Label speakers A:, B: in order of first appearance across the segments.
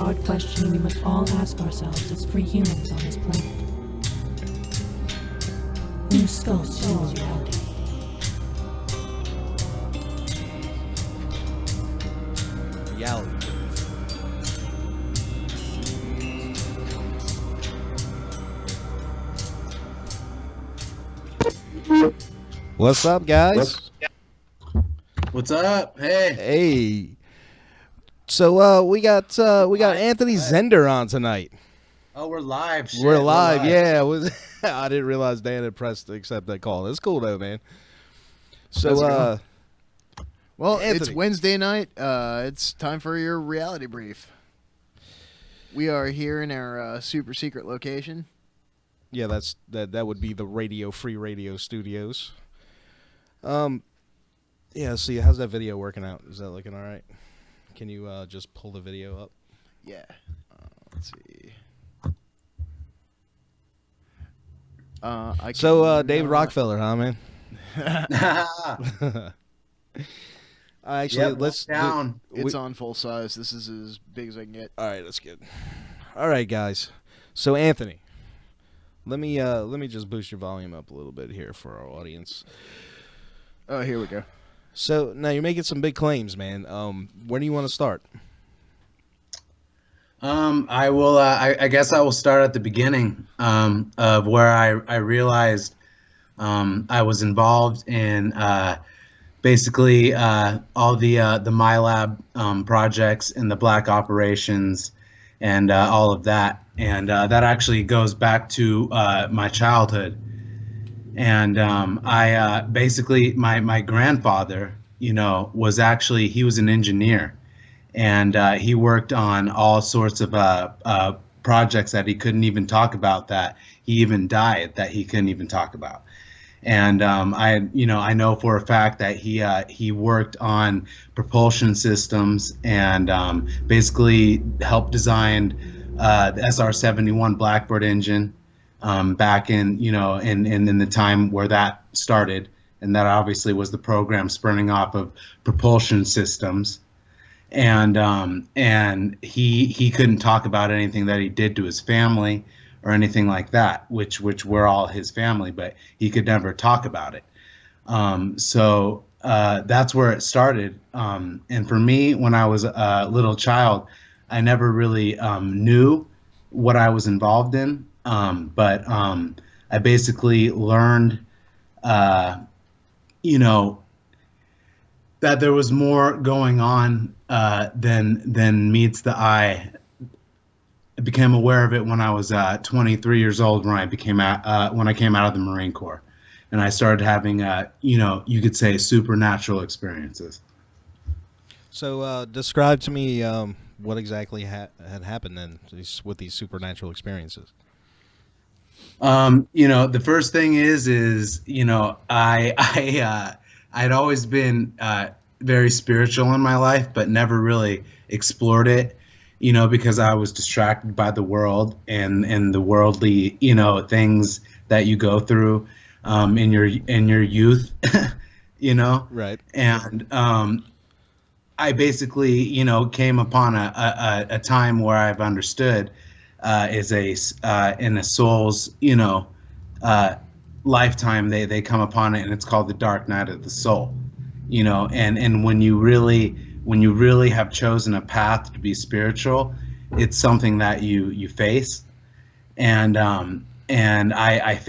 A: hard question we must all ask ourselves as free humans on this planet. Whose skull swallows reality?
B: Reality. What's up, guys?
C: What's up? Hey.
B: Hey. So we got Anthony Zender on tonight.
C: Oh, we're live. Shit,
B: We're live. Yeah. I didn't realize Dan had pressed accept that call. It's cool though, man. So
D: well,
B: Anthony.
D: It's Wednesday night. It's time for your reality brief. We are here in our super secret location.
B: Yeah, that would be the Free Radio Studios. Yeah, see, how's that video working out? Is that looking all right? Can you just pull the video up?
D: Yeah. Let's see.
B: David Rockefeller, huh, man? Actually,
C: yep,
B: let's
C: down.
D: It's on full size. This is as big as I can get.
B: All right, that's good. All right, guys. So, Anthony, let me just boost your volume up a little bit here for our audience.
D: Oh, here we go.
B: So now you're making some big claims, man. Where do you want to start?
C: I will. I guess I will start at the beginning of where I realized I was involved in basically all the MyLab projects and the black operations and all of that, and that actually goes back to my childhood. And I basically my grandfather, he was an engineer, and he worked on all sorts of projects that he couldn't even talk about, that he even died that he couldn't even talk about. And I know for a fact that he worked on propulsion systems and basically helped design the SR-71 Blackbird engine. Back in in the time where that started, and that obviously was the program spurning off of propulsion systems, and he couldn't talk about anything that he did to his family or anything like that, which were all his family, but he could never talk about it. So that's where it started. And for me, when I was a little child, I never really knew what I was involved in. But I basically learned, that there was more going on than meets the eye. I became aware of it when I was 23 years old, when I came out of the Marine Corps, and I started having, you could say, supernatural experiences. So
B: describe to me what exactly had happened then with these supernatural experiences.
C: The first thing is I'd always been very spiritual in my life, but never really explored it, because I was distracted by the world and the worldly, things that you go through in your youth,
B: Right. And
C: I basically, came upon a time where I've understood is in a soul's lifetime they come upon it, and it's called the dark night of the soul, and when you really have chosen a path to be spiritual, it's something that you face, and I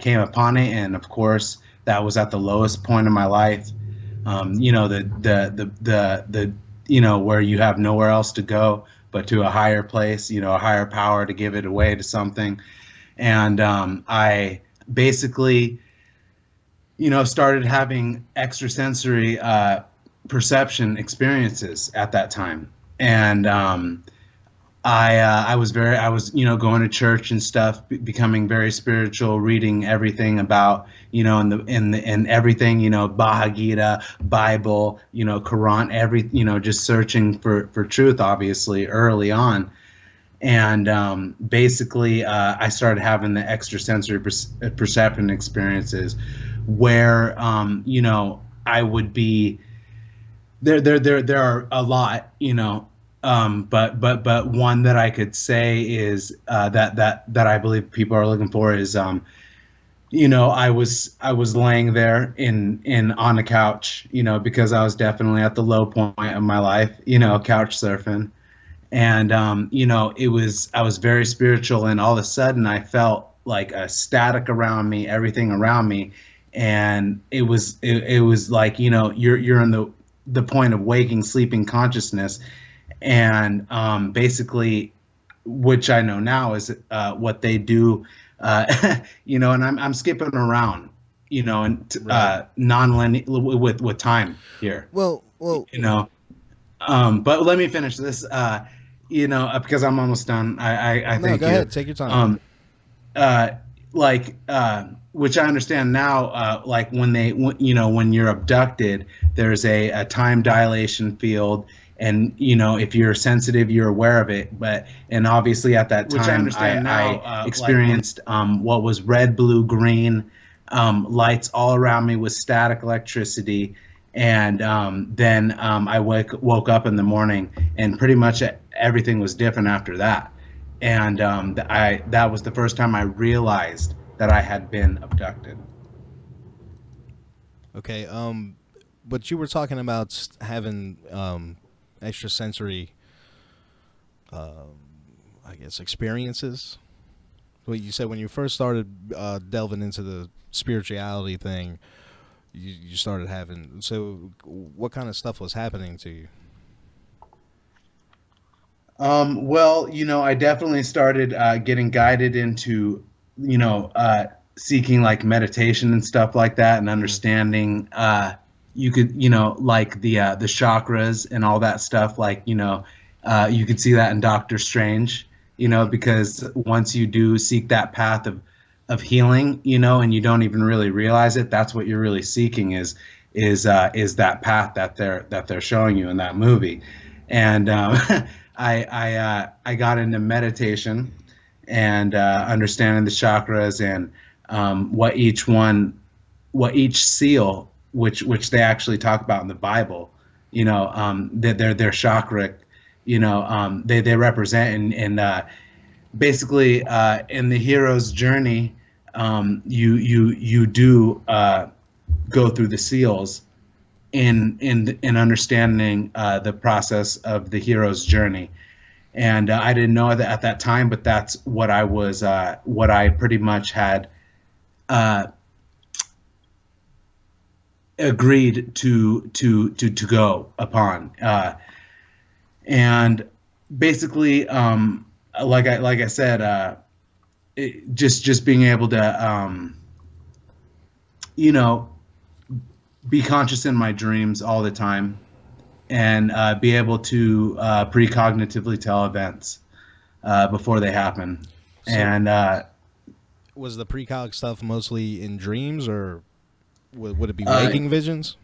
C: came upon it, and of course that was at the lowest point in my life, the where you have nowhere else to go but to a higher place, a higher power to give it away to something. And I basically, started having extrasensory perception experiences at that time. And I was going to church and stuff, becoming very spiritual, reading everything about, and everything, Bhagavad Gita, Bible, Quran, just searching for truth, obviously, early on. And basically, I started having the extrasensory perception experiences where, I would be there are a lot, but one that I could say is that I believe people are looking for is I was laying there in on the couch, because I was definitely at the low point of my life, couch surfing. And I was very spiritual, and all of a sudden I felt like a static around me, everything around me. And it was like, you're in the point of waking, sleeping consciousness. And basically, which I know now is what they do, and I'm skipping around, and non-linear with time here.
B: Well,
C: but let me finish this, because I'm almost done. I think.
B: Go ahead, take your time.
C: Which I understand now, like when you're abducted, there's a time dilation field, and if you're sensitive, you're aware of it. And obviously at that time, I experienced what was red, blue, green lights all around me with static electricity. And then I woke up in the morning, and pretty much everything was different after that. And that was the first time I realized that I had been abducted.
B: Okay, but you were talking about having extrasensory, I guess, experiences. Well, you said when you first started delving into the spirituality thing, you started having. So, what kind of stuff was happening to you?
C: Well, I definitely started getting guided into, seeking like meditation and stuff like that, and understanding. You could, like the chakras and all that stuff. Like, you could see that in Doctor Strange. Because once you do seek that path of healing, and you don't even really realize it, that's what you're really seeking is that path that they're showing you in that movie. And I got into meditation and understanding the chakras and what each seal, which they actually talk about in the Bible, that they're chakra, they represent, and basically in the hero's journey, you do go through the seals in understanding the process of the hero's journey. And I didn't know that at that time, but that's what I pretty much had agreed to go upon. And basically, like I said, just being able to, be conscious in my dreams all the time, and be able to precognitively tell events before they happen.
B: So
C: and
B: was the precog stuff mostly in dreams, or would it be waking visions?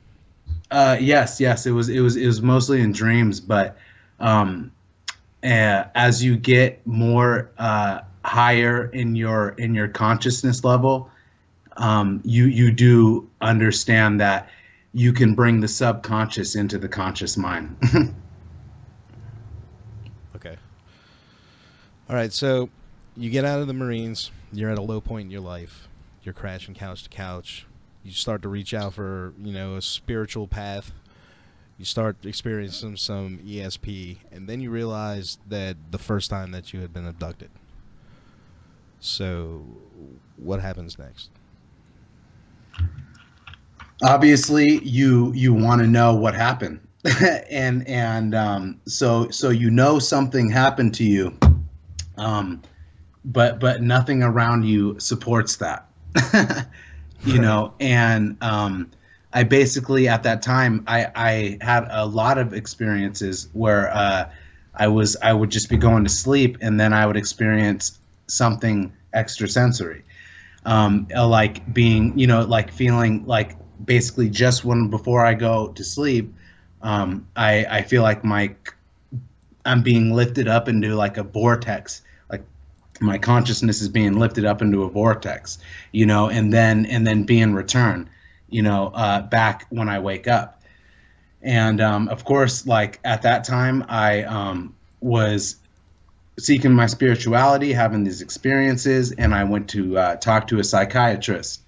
C: Yes, it was mostly in dreams, but as you get more higher in your consciousness level, you do understand that you can bring the subconscious into the conscious mind.
B: Okay. All right, so you get out of the Marines, you're at a low point in your life, you're crashing couch to couch, you start to reach out for, a spiritual path, you start experiencing some ESP, and then you realize that the first time that you had been abducted. So what happens next?
C: Obviously, you want to know what happened, and so something happened to you, but nothing around you supports that, And I basically at that time I had a lot of experiences where I would just be going to sleep, and then I would experience something extrasensory, like being like feeling like. Basically, just before I go to sleep, I feel like I'm being lifted up into like a vortex, like my consciousness is being lifted up into a vortex, and then being returned, back when I wake up. And of course, like at that time, I was seeking my spirituality, having these experiences, and I went to talk to a psychiatrist,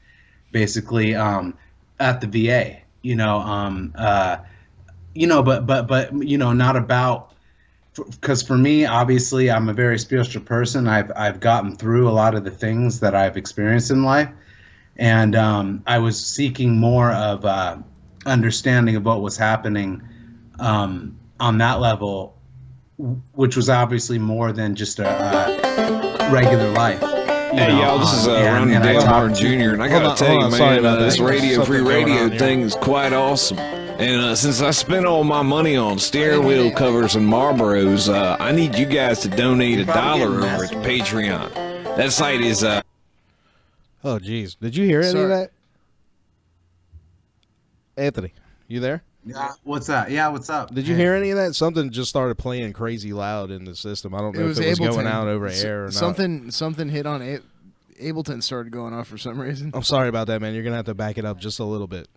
C: basically at the VA. Not about, because for me, obviously, I'm a very spiritual person. I've gotten through a lot of the things that I've experienced in life, and I was seeking more of understanding of what was happening on that level, which was obviously more than just a regular life.
E: Hey, y'all, this is Ronnie Dale Martin Jr., and I gotta tell you, man, this free radio thing is quite awesome. And since I spent all my money on steering wheel covers and Marlboros, I need you guys to donate $1 over at Patreon. That site is...
B: Oh, geez. Did you hear any of that? Anthony, you there?
C: Yeah, what's that? Yeah, what's up?
B: Did you hear any of that? Something just started playing crazy loud in the system. I don't know if it was going out over air or not.
D: Something hit on Ableton started going off for some reason.
B: I'm sorry about that, man. You're going to have to back it up just a little bit.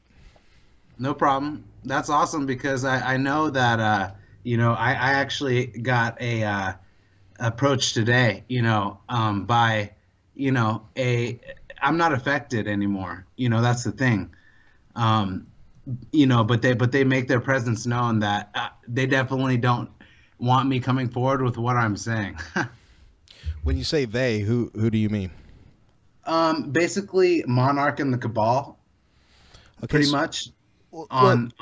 C: No problem. That's awesome because I know that, I actually got a approach today, by, I'm not affected anymore. That's the thing. But they make their presence known that they definitely don't want me coming forward with what I'm saying.
B: When you say they, who do you mean?
C: Basically Monarch and the Cabal, pretty much. On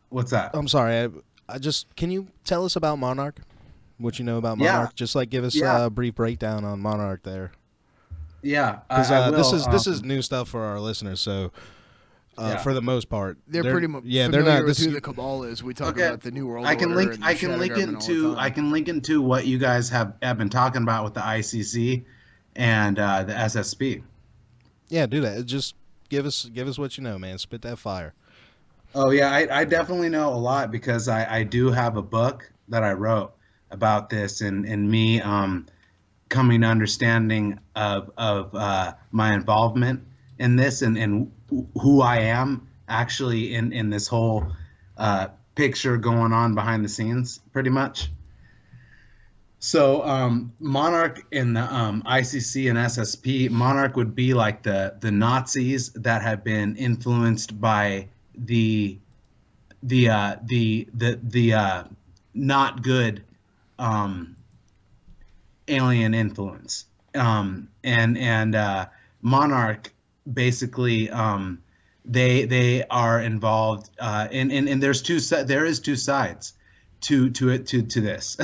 C: what's that?
B: I'm sorry. I just, can you tell us about Monarch? What you know about Monarch? Yeah. Just like give us a brief breakdown on Monarch there.
C: Yeah,
B: because this is new stuff for our listeners. So. For the most part,
D: they're pretty much
B: they're not
D: with who the Cabal is. We talk about the New World
C: I can
D: Order.
C: I can link into what you guys have been talking about with the ICC and the SSP.
B: Yeah, do that. Just give us what you know, man. Spit that fire.
C: Oh yeah, I definitely know a lot because I do have a book that I wrote about this and me coming to understanding of my involvement in this and who I am actually in this whole picture going on behind the scenes, pretty much. So Monarch in the ICC and SSP, Monarch would be like the Nazis that have been influenced by the not good alien influence, and Monarch basically they are involved and there is two sides to this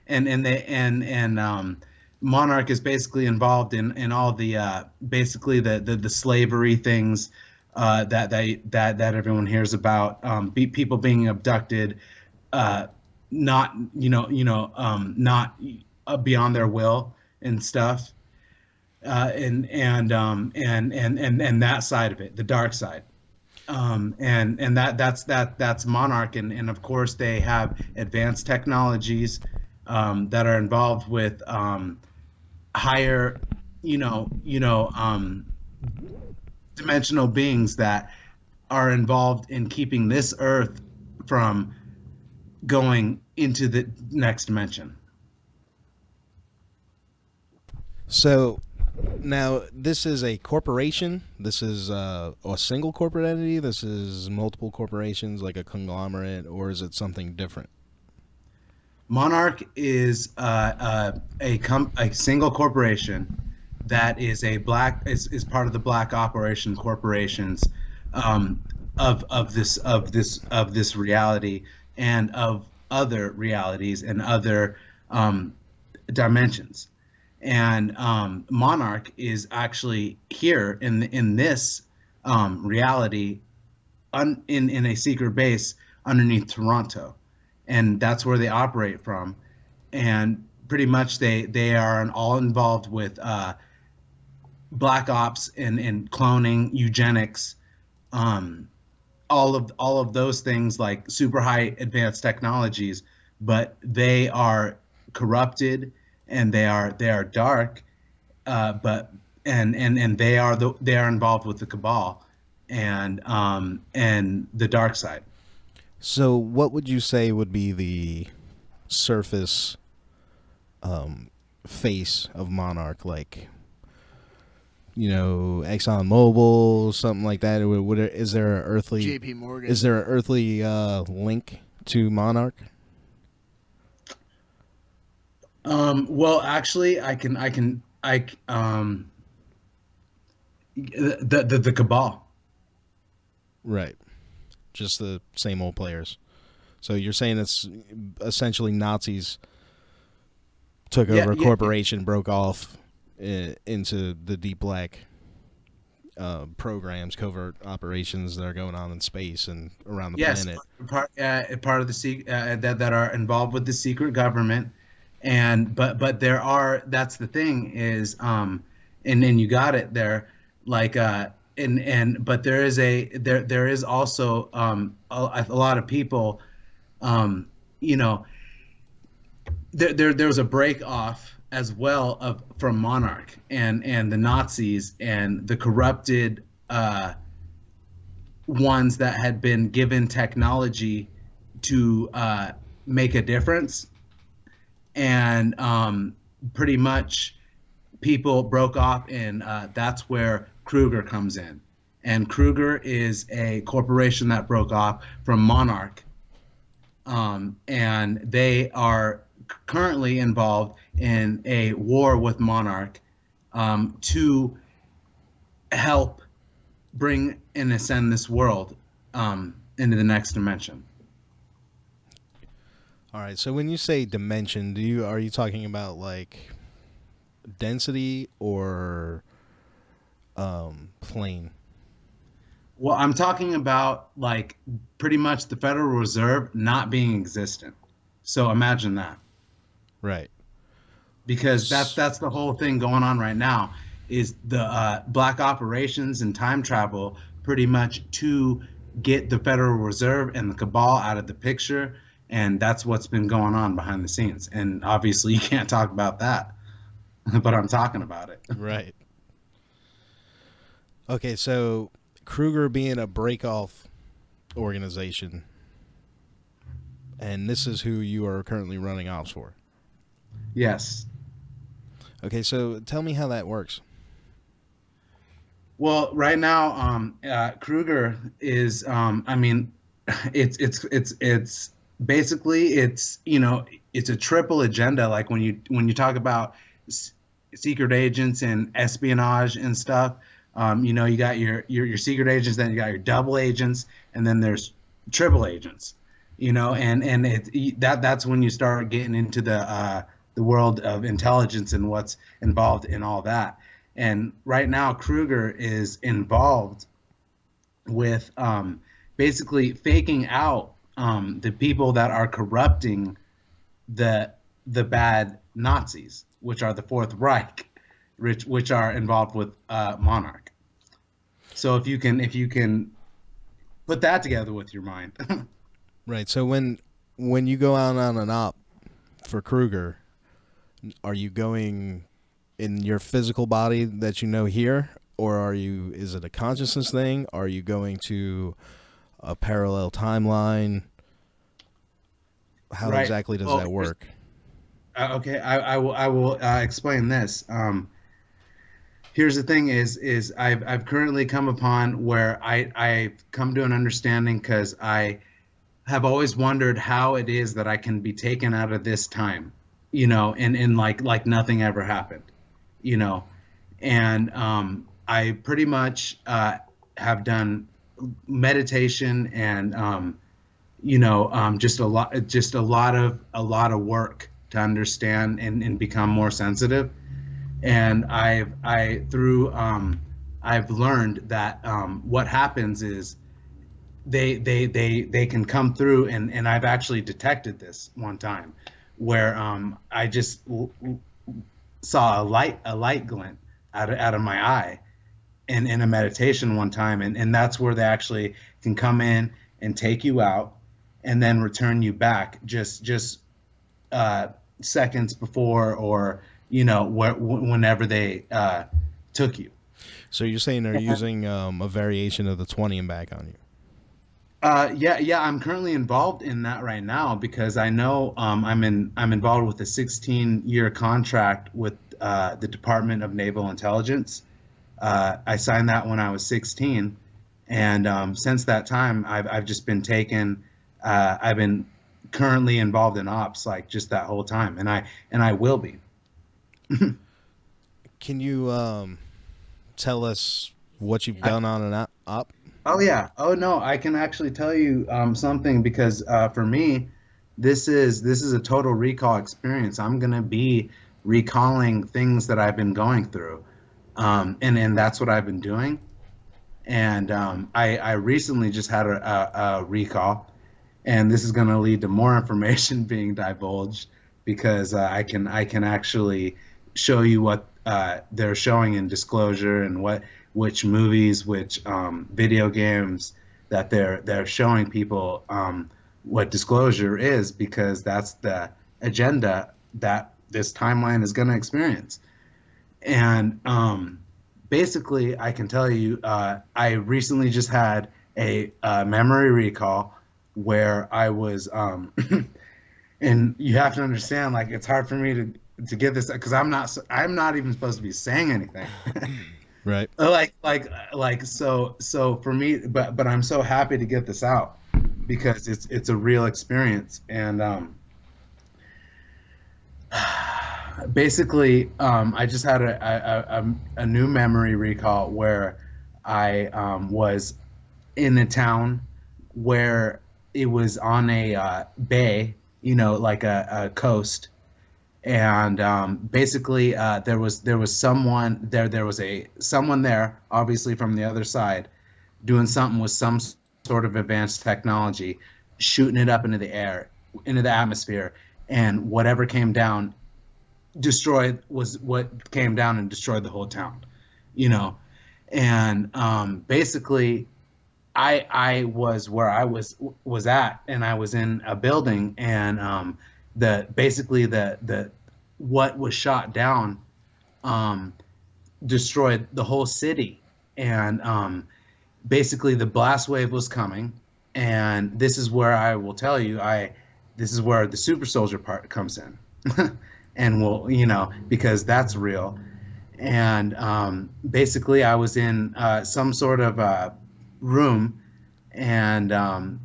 C: and Monarch is basically involved in all the basically the slavery things that everyone hears about, people being abducted, not not beyond their will and stuff. And that side of it, the dark side, and that's Monarch, and of course they have advanced technologies that are involved with higher, dimensional beings that are involved in keeping this Earth from going into the next dimension.
B: So. Now, this is a corporation. This is a single corporate entity. This is multiple corporations, like a conglomerate, or is it something different?
C: Monarch is a single corporation that is is part of the Black Operation corporations of this reality and of other realities and other dimensions. And Monarch is actually here in this reality, in a secret base underneath Toronto, and that's where they operate from. And pretty much they are all involved with black ops and cloning, eugenics, all of those things, like super high advanced technologies, but they are corrupted. And they are dark, but they are involved with the Cabal and the dark side.
B: So what would you say would be the surface face of Monarch? Like, ExxonMobil, something like that. Is there an earthly
D: JP Morgan?
B: Is there an earthly link to Monarch?
C: Well, actually, the cabal.
B: Right. Just the same old players. So you're saying it's essentially Nazis took over a corporation, broke off into the deep black programs, covert operations that are going on in space and around the planet.
C: Part of the that are involved with the secret government, but there are. That's the thing is, and you got it there, like but there is also a lot of people, there's a break off as well from Monarch and the Nazis and the corrupted ones that had been given technology to make a difference, and pretty much people broke off, and that's where Kruger comes in. And Kruger is a corporation that broke off from Monarch, and they are currently involved in a war with Monarch to help bring and ascend this world into the next dimension.
B: All right. So when you say dimension, are you talking about like density or plane?
C: Well, I'm talking about like pretty much the Federal Reserve not being existent. So imagine that.
B: Right.
C: Because that's the whole thing going on right now is the black operations and time travel pretty much to get the Federal Reserve and the cabal out of the picture. And that's what's been going on behind the scenes. And obviously you can't talk about that, but I'm talking about it.
B: Right. Okay, so Kruger being a break-off organization, and this is who you are currently running ops for.
C: Yes.
B: Okay, so tell me how that works.
C: Well, right now, Kruger is, it's basically it's a triple agenda. Like when you talk about secret agents and espionage and stuff, you got your secret agents, then you got your double agents, and then there's triple agents. That's when you start getting into the world of intelligence and what's involved in all that. And right now, Kruger is involved with basically faking out the people that are corrupting the bad Nazis, which are the Fourth Reich, which are involved with Monarch. So if you can put that together with your mind.
B: Right. So when you go out on an op for Kruger, are you going in your physical body that here, or is it a consciousness thing? Are you going to a parallel timeline? How exactly does that work?
C: Okay, I will explain this. Here's the thing: is I've currently come upon where I've come to an understanding, because I have always wondered how it is that I can be taken out of this time, and like nothing ever happened, and I pretty much have done meditation and just a lot of work to understand and become more sensitive. And I've learned that what happens is they can come through, and I've actually detected this one time where I just saw a light glint out of my eye in a meditation one time, and that's where they actually can come in and take you out and then return you back just seconds before, or whenever they took you.
B: So you're saying they're using a variation of the 20 and back on you?
C: Yeah. I'm currently involved in that right now because I know I'm involved with a 16-year contract with the Department of Naval Intelligence. I signed that when I was 16, and since that time, I've just been taken. I've been currently involved in ops like just that whole time, and I will be.
B: Can you tell us what you've done on an op?
C: Oh yeah. Oh no, I can actually tell you something because for me, this is a total recall experience. I'm gonna be recalling things that I've been going through, and that's what I've been doing. And I recently just had a recall, and this is gonna lead to more information being divulged because I can actually show you what they're showing in disclosure and which movies, which video games that they're showing people what disclosure is, because that's the agenda that this timeline is going to experience. And basically, I can tell you, I recently just had a memory recall where I was, and you have to understand, like, it's hard for me to get this because I'm not even supposed to be saying anything.
B: Right.
C: So for me, but I'm so happy to get this out because it's a real experience. And basically, I just had a new memory recall where I was in a town where it was on a bay, like a coast. And basically, there was someone there. There was someone there, obviously from the other side, doing something with some sort of advanced technology, shooting it up into the air, into the atmosphere, and whatever came down, was what came down and destroyed the whole town, And basically, I was where I was at, and I was in a building, and the what was shot down destroyed the whole city. And basically the blast wave was coming, and this is where I will tell you, this is where the super soldier part comes in. And because that's real. And basically I was in some sort of room, and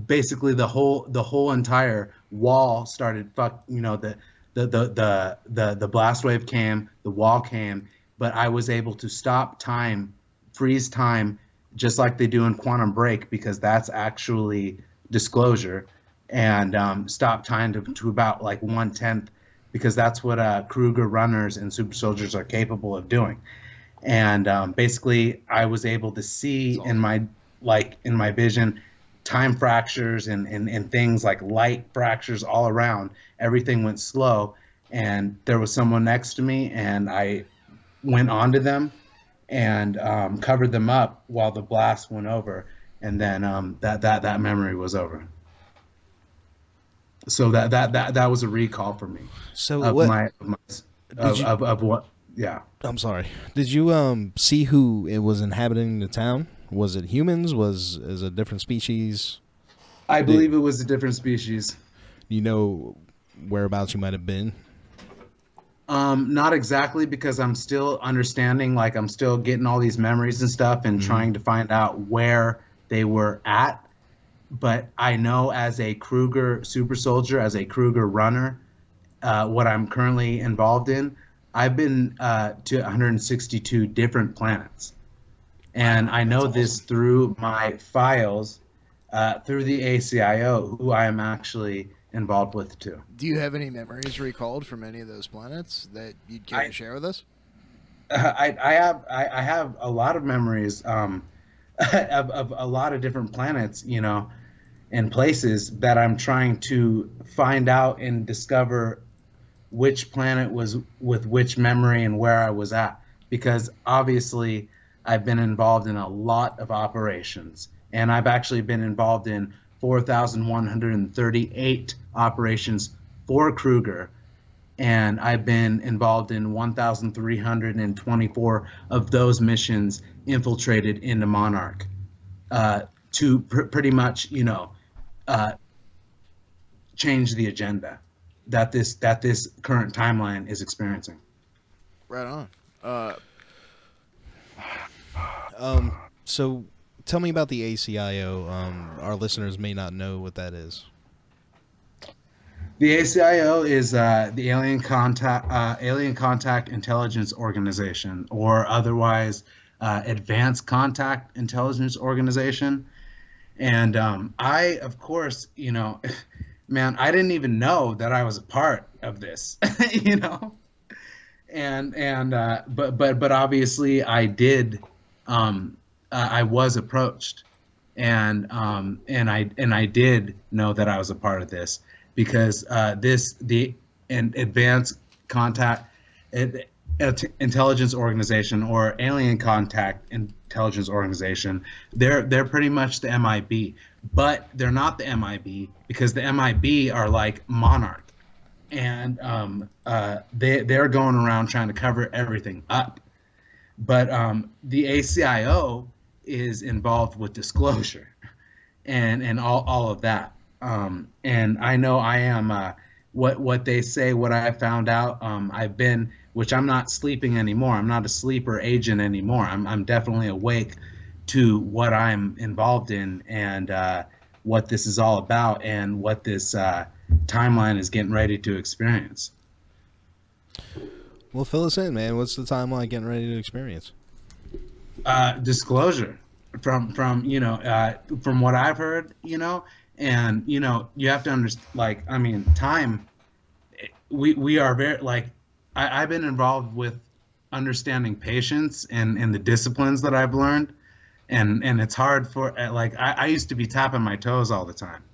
C: basically the whole entire wall started the blast wave came, the wall came, but I was able to stop time, freeze time, just like they do in Quantum Break, because that's actually disclosure, and stop time to about like 1/10, because that's what Kruger runners and super soldiers are capable of doing. And basically I was able to see in my vision time fractures and things like light fractures all around. Everything went slow, and there was someone next to me, and I went onto them and covered them up while the blast went over, and then that memory was over. So that was a recall for me.
B: So
C: of
B: what?
C: Of what? Yeah.
B: I'm sorry. Did you see who it was inhabiting the town? Was it humans? Is a different species?
C: I believe it was a different species.
B: You know whereabouts you might have been?
C: Not exactly, because I'm still understanding, like I'm still getting all these memories and stuff and trying to find out where they were at. But I know as a Kruger super soldier, as a Kruger runner, what I'm currently involved in, I've been to 162 different planets. And I know this through my files, through the ACIO, who I am actually involved with too.
D: Do you have any memories recalled from any of those planets that you'd care to share with us?
C: I have a lot of memories of a lot of different planets, and places that I'm trying to find out and discover which planet was with which memory and where I was at. Because obviously I've been involved in a lot of operations, and I've actually been involved in 4,138 operations for Kruger, and I've been involved in 1,324 of those missions infiltrated into Monarch. to pretty much, change the agenda that this current timeline is experiencing.
D: Right
B: on. So tell me about the ACIO. Our listeners may not know what that is.
C: The ACIO is the Alien Contact Intelligence Organization, or otherwise Advanced Contact Intelligence Organization. And I, of course, man, I didn't even know that I was a part of this, but obviously I did. I was approached, and I did know that I was a part of this, because the Advanced Contact Intelligence Organization, or Alien Contact Intelligence Organization, they're pretty much the MIB, but they're not the MIB, because the MIB are like Monarch, and they're going around trying to cover everything up. But the ACIO is involved with disclosure and all of that. And I know I am what they say, what I found out. I've been, which I'm not sleeping anymore. I'm not a sleeper agent anymore. I'm definitely awake to what I'm involved in, and what this is all about, and what this timeline is getting ready to experience.
B: Well, fill us in, man. What's the timeline getting ready to experience?
C: Disclosure from what I've heard, and you have to understand, time. We are very, I've been involved with understanding patience and the disciplines that I've learned, and it's hard for I used to be tapping my toes all the time,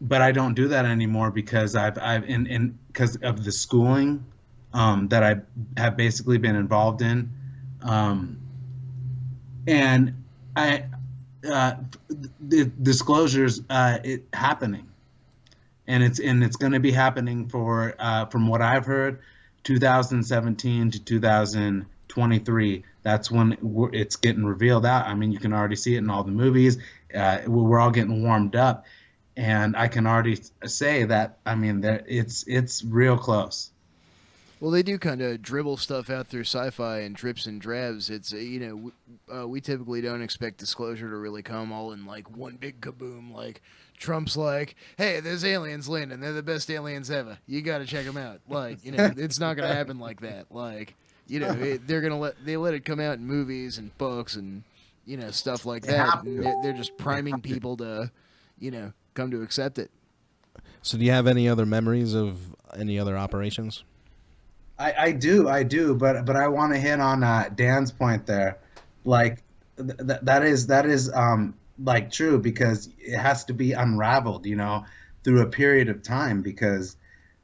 C: but I don't do that anymore, because because of the schooling that I have basically been involved in, and the disclosures happening, and it's going to be happening for from what I've heard, 2017 to 2023. That's when it's getting revealed out. You can already see it in all the movies. We're all getting warmed up. And I can already say that, it's real close.
D: Well, they do kind of dribble stuff out through sci-fi in drips and drabs. It's, we typically don't expect disclosure to really come all in one big kaboom. Like Trump's like, hey, there's aliens landing. They're the best aliens ever. You got to check them out. It's not going to happen like that. They let it come out in movies and books and, stuff like that. And they're just priming people to, come to accept it.
B: So do you have any other memories of any other operations?
C: I do, but I want to hit on Dan's point there. That is true, because it has to be unraveled, through a period of time, because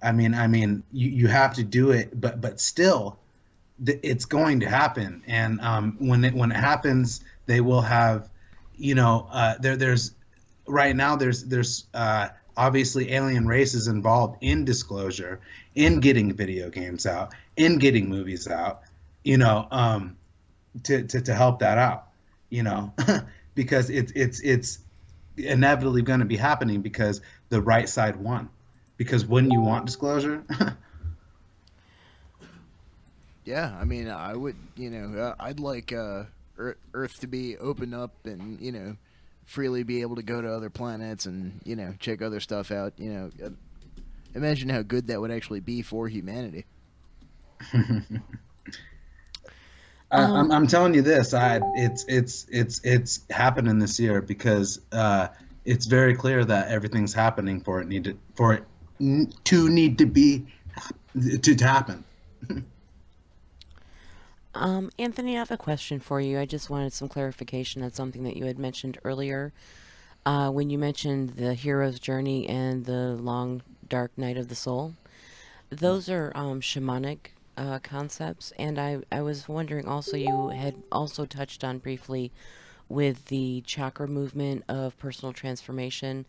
C: you have to do it, but still it's going to happen. And when it happens, they will have, there's right now there's obviously alien races involved in disclosure, in getting video games out, in getting movies out, to help that out, because it's inevitably going to be happening, because the right side won. Because when you want disclosure.
D: Yeah, I would, I'd like Earth to be opened up and, freely be able to go to other planets and, check other stuff out. Imagine how good that would actually be for humanity.
C: I'm telling you this, it's happening this year, because it's very clear that everything's happening for it to happen.
F: Anthony, I have a question for you. I just wanted some clarification on something that you had mentioned earlier. When you mentioned the hero's journey and the long, dark night of the soul. Those are shamanic concepts, and I was wondering also, you had also touched on briefly with the chakra movement of personal transformation,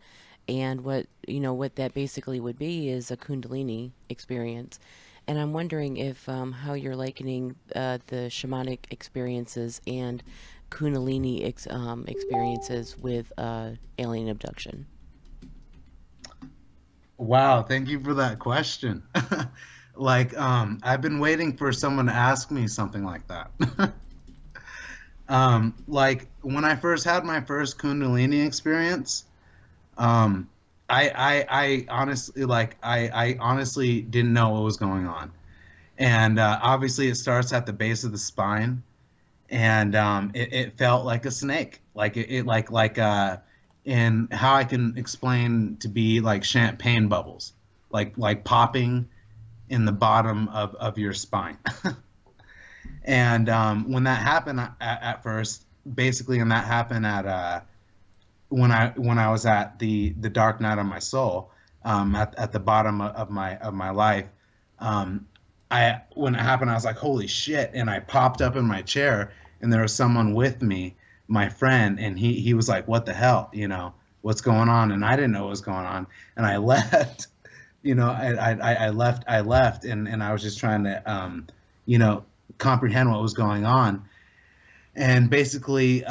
F: and what that basically would be is a kundalini experience. And I'm wondering if how you're likening the shamanic experiences and Kundalini experiences with alien abduction.
C: Wow, thank you for that question. Like, I've been waiting for someone to ask me something like that. Like when I first had my first Kundalini experience, I honestly, I honestly didn't know what was going on. And obviously it starts at the base of the spine, and it felt like a snake, like and how I can explain to be like champagne bubbles, like popping in the bottom of your spine. And when that happened at first, basically, and that happened at when I was at the dark night of my soul, at the bottom of my life. When it happened, I was like, holy shit. And I popped up in my chair, and there was someone with me, my friend, and he was like, what the hell, what's going on? And I didn't know what was going on. And I left, I left and I was just trying to, comprehend what was going on. And basically,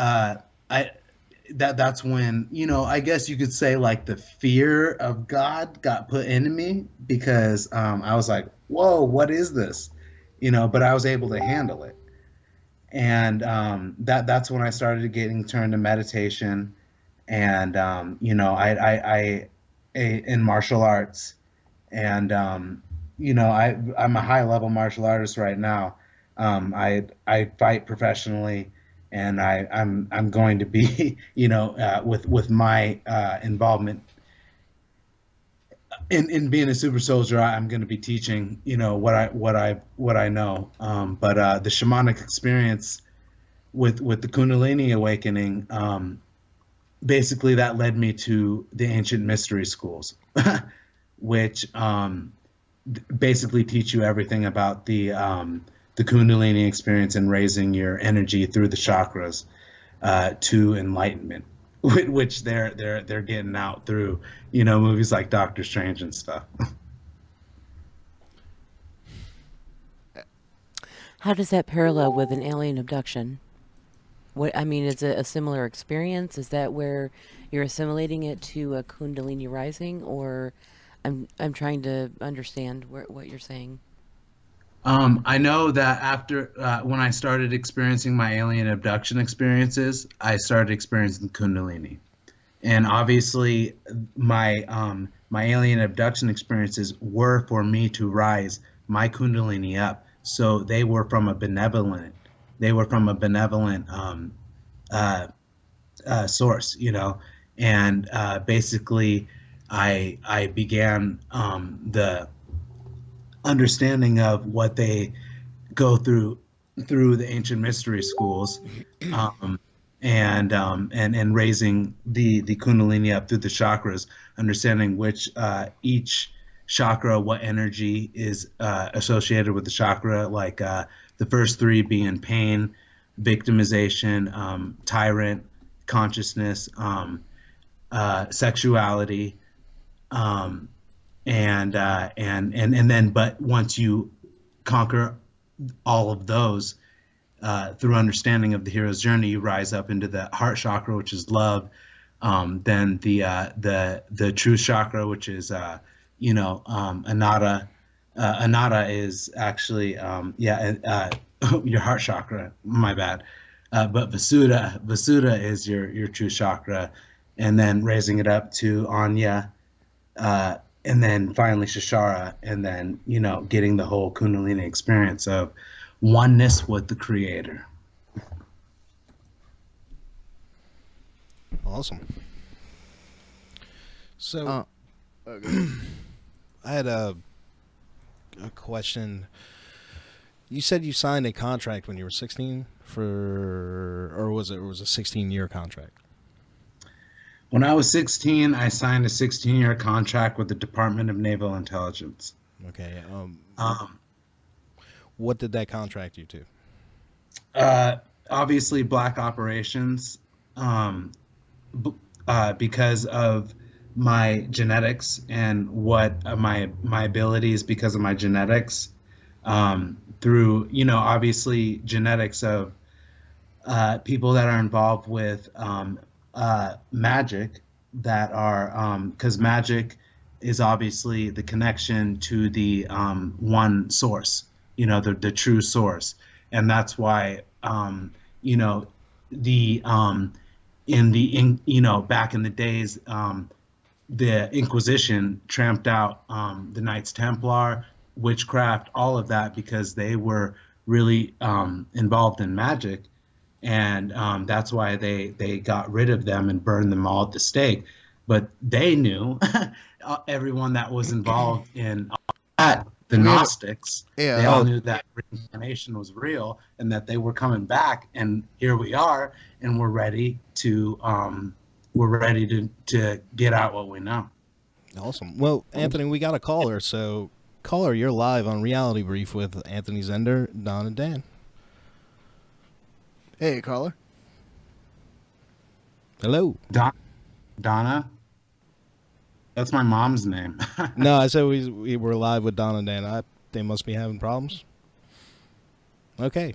C: that's when, I guess you could say like the fear of God got put into me, because I was like, whoa, what is this? But I was able to handle it. And that's when I started getting turned to meditation, and I in martial arts, and I'm a high level martial artist right now. I fight professionally, and I'm going to be with my involvement in being a super soldier. I'm going to be teaching what I know. But the shamanic experience with the Kundalini awakening, basically that led me to the ancient mystery schools, which basically teach you everything about the Kundalini experience and raising your energy through the chakras to enlightenment, which they're getting out through movies like Doctor Strange and stuff.
F: How does that parallel with an alien abduction? Is it a similar experience? Is that where you're assimilating it to a Kundalini rising, or I'm trying to understand what you're saying.
C: I know that after when I started experiencing my alien abduction experiences, I started experiencing Kundalini, and obviously my alien abduction experiences were for me to rise my Kundalini up. So they were from a benevolent source, and basically I began the understanding of what they go through the ancient mystery schools, and raising the Kundalini up through the chakras, understanding which each chakra, what energy is associated with the chakra, like the first three being pain, victimization, tyrant, consciousness, sexuality, and then, but once you conquer all of those through understanding of the hero's journey, you rise up into the heart chakra, which is love. Then the true chakra, which is Anata. Anata is actually your heart chakra. My bad. But Vasuddha is your true chakra, and then raising it up to Anya. And then finally Shashara, and then, getting the whole Kundalini experience of oneness with the Creator.
B: Awesome. So,
D: Okay.
B: I had a question. You said you signed a contract when you were 16 or was it a 16-year contract?
C: When I was 16, I signed a 16-year contract with the Department of Naval Intelligence.
B: Okay. What did that contract you to?
C: Obviously, black operations, because of my genetics and what my abilities because of my genetics. through, obviously genetics of people that are involved with magic, that are, because magic is obviously the connection to the one source, the true source. And that's why, the back in the days, the Inquisition tramped out the Knights Templar, witchcraft, all of that, because they were really involved in magic. And that's why they got rid of them and burned them all at the stake. But they knew, everyone that was involved in that, the Gnostics, they all knew that reincarnation was real and that they were coming back. And here we are, and we're ready to get out what we know.
B: Awesome. Well, Anthony, we got a caller. So, caller, you're live on Reality Brief with Anthony Zender, Don, and Dan.
D: Hey, caller.
B: Hello.
C: Donna? That's my mom's name.
B: No, I said we were live with Don and Dan. They must be having problems. Okay.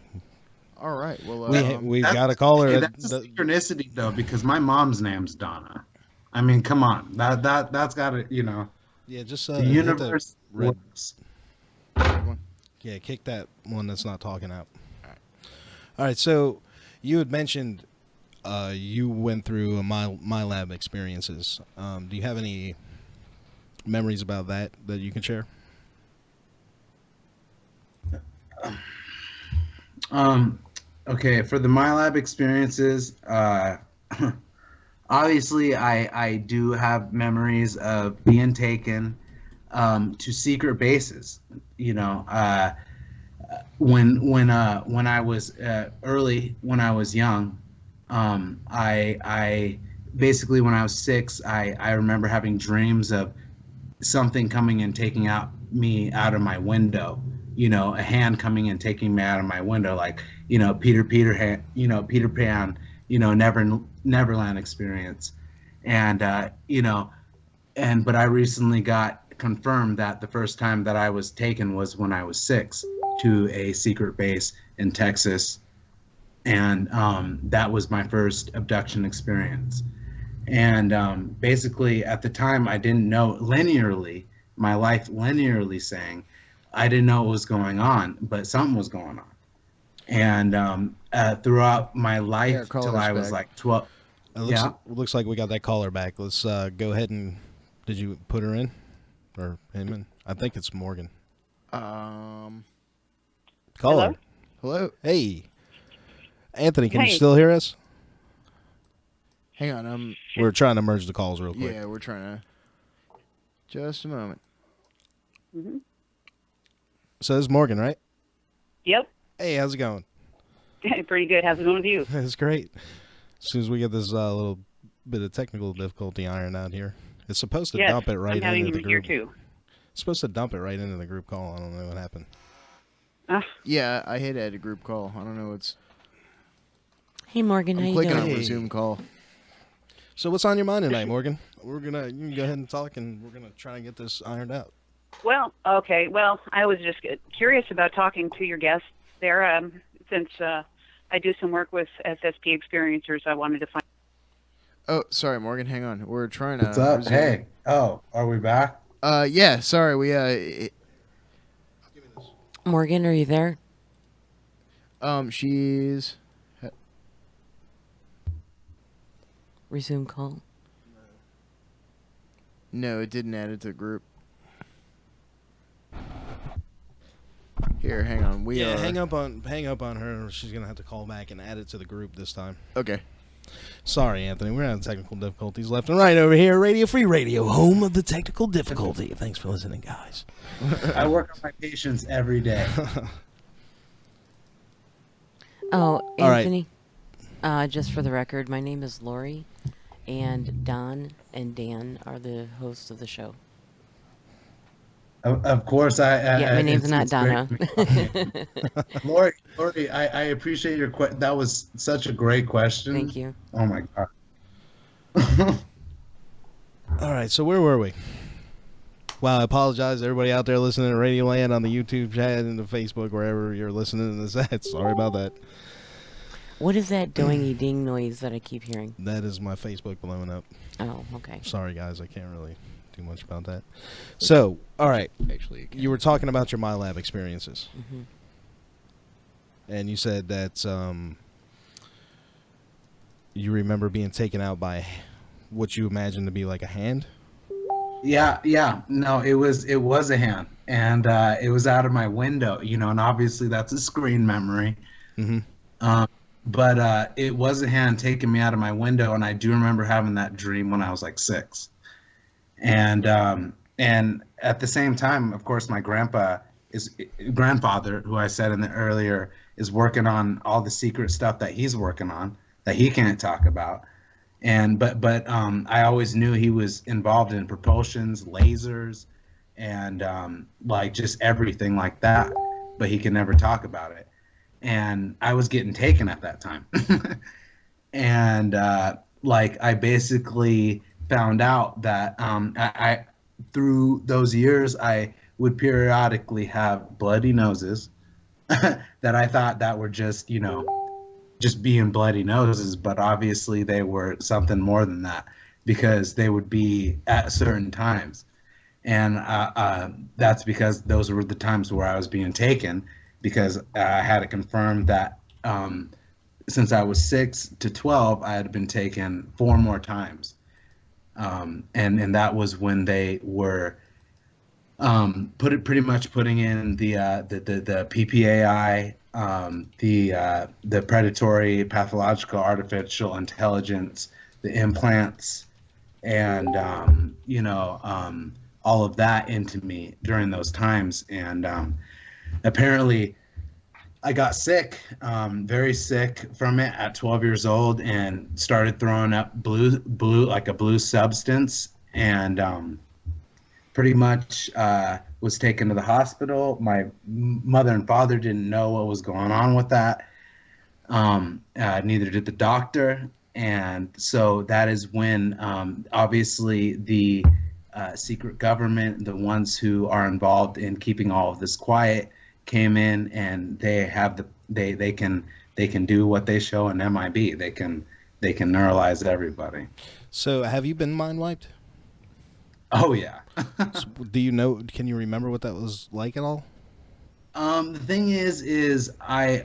D: All right. Well,
B: we've got a caller.
C: Hey, that's a synchronicity, though, because my mom's name's Donna. I mean, come on. That's got to,
B: Yeah, just
C: the universe works.
B: Yeah, kick that one that's not talking out. All right, so you had mentioned you went through my lab experiences. Do you have any memories about that you can share?
C: Okay, for the my lab experiences, obviously I do have memories of being taken to secret bases. When I was when I was young, I basically, when I was 6, I remember having dreams of something coming and taking me out of my window. A hand coming and taking me out of my window, like Peter Pan, Neverland experience, and but I recently got confirmed that the first time that I was taken was when I was 6 to a secret base in Texas, and that was my first abduction experience. And basically, at the time, I didn't know my life linearly saying, I didn't know what was going on, but something was going on. And throughout my life till I was like 12.
B: Looks like we got that caller back. Let's go ahead and, did you put her in? Or him in? I think it's Morgan. Caller.
D: Hello.
B: Hey. Anthony, can you still hear us?
D: Hang on.
B: We're trying to merge the calls real quick.
D: Yeah, we're trying to. Just a moment.
G: Mm-hmm.
B: So this is Morgan, right?
G: Yep.
B: Hey, how's it going?
G: Pretty good. How's it going with you?
B: It's great. As soon as we get this little bit of technical difficulty ironed out here, it's supposed to dump it right into the group.
G: Here too.
B: It's supposed to dump it right into the group call. I don't know what happened.
D: Yeah, I hit add a group call. I don't know what's.
F: Hey, Morgan, how
D: I'm
F: you
D: clicking
F: doing?
D: on resume call.
B: So what's on your mind tonight, Morgan? You can go ahead and talk, and we're gonna try and get this ironed out.
G: Well, okay. Well, I was just curious about talking to your guests there. Since I do some work with SSP experiencers, I wanted to find.
D: Oh, sorry, Morgan. Hang on. We're trying to.
C: What's up?
D: resume.
C: Hey. Oh, are we back?
D: Yeah. Sorry, we
F: Morgan, are you there?
D: She's.
F: Resume call.
D: No, it didn't add it to the group. Here, hang on.
B: Hang up on her. She's gonna have to call back and add it to the group this time.
D: Okay.
B: Sorry, Anthony. We're having technical difficulties left and right over here. Radio Free Radio, home of the technical difficulty. Thanks for listening, guys.
C: I work on my patients every day.
F: Oh,
B: All right.
F: Anthony, just for the record, my name is Lori, and Don and Dan are the hosts of the show.
C: Of course,
F: Yeah, my name's not
C: it's
F: Donna.
C: Lori, I appreciate your question. That was such a great question.
F: Thank you.
C: Oh my god.
B: All right, so where were we? Well, I apologize to everybody out there listening to Radio Land on the YouTube chat and the Facebook, wherever you're listening to this at. Sorry about that.
F: What is that doingy ding noise that I keep hearing?
B: That is my Facebook blowing up.
F: Oh, okay.
B: Sorry, guys. I can't really do much about that. So, all right.
D: Actually,
B: You were talking about your MyLab experiences.
F: Mm-hmm.
B: And you said that you remember being taken out by what you imagine to be like a hand?
C: Yeah. No, it was a hand, and it was out of my window, and obviously that's a screen memory.
B: Mm-hmm.
C: But it was a hand taking me out of my window, and I do remember having that dream when I was like 6. And at the same time, of course, my grandfather, who I said in the earlier, is working on all the secret stuff that he's working on that he can't talk about. But I always knew he was involved in propulsions, lasers, and like just everything like that, but he could never talk about it. And I was getting taken at that time. And like I basically found out that I through those years I would periodically have bloody noses that I thought that were just just being bloody noses, but obviously they were something more than that, because they would be at certain times. And that's because those were the times where I was being taken, because I had it confirmed that since I was 6 to 12, I had been taken 4 more times. And that was when they were pretty much putting in the PPAI, the predatory pathological artificial intelligence, the implants, and all of that into me during those times. And apparently I got sick, very sick from it at 12 years old, and started throwing up blue like a blue substance, and pretty much was taken to the hospital. My mother and father didn't know what was going on with that. Neither did the doctor. And so that is when obviously the secret government, the ones who are involved in keeping all of this quiet, came in, and they have they can do what they show in MIB. They can neuralize everybody.
B: So have you been mind wiped?
C: Oh yeah.
B: So, can you remember what that was like at all?
C: The thing is I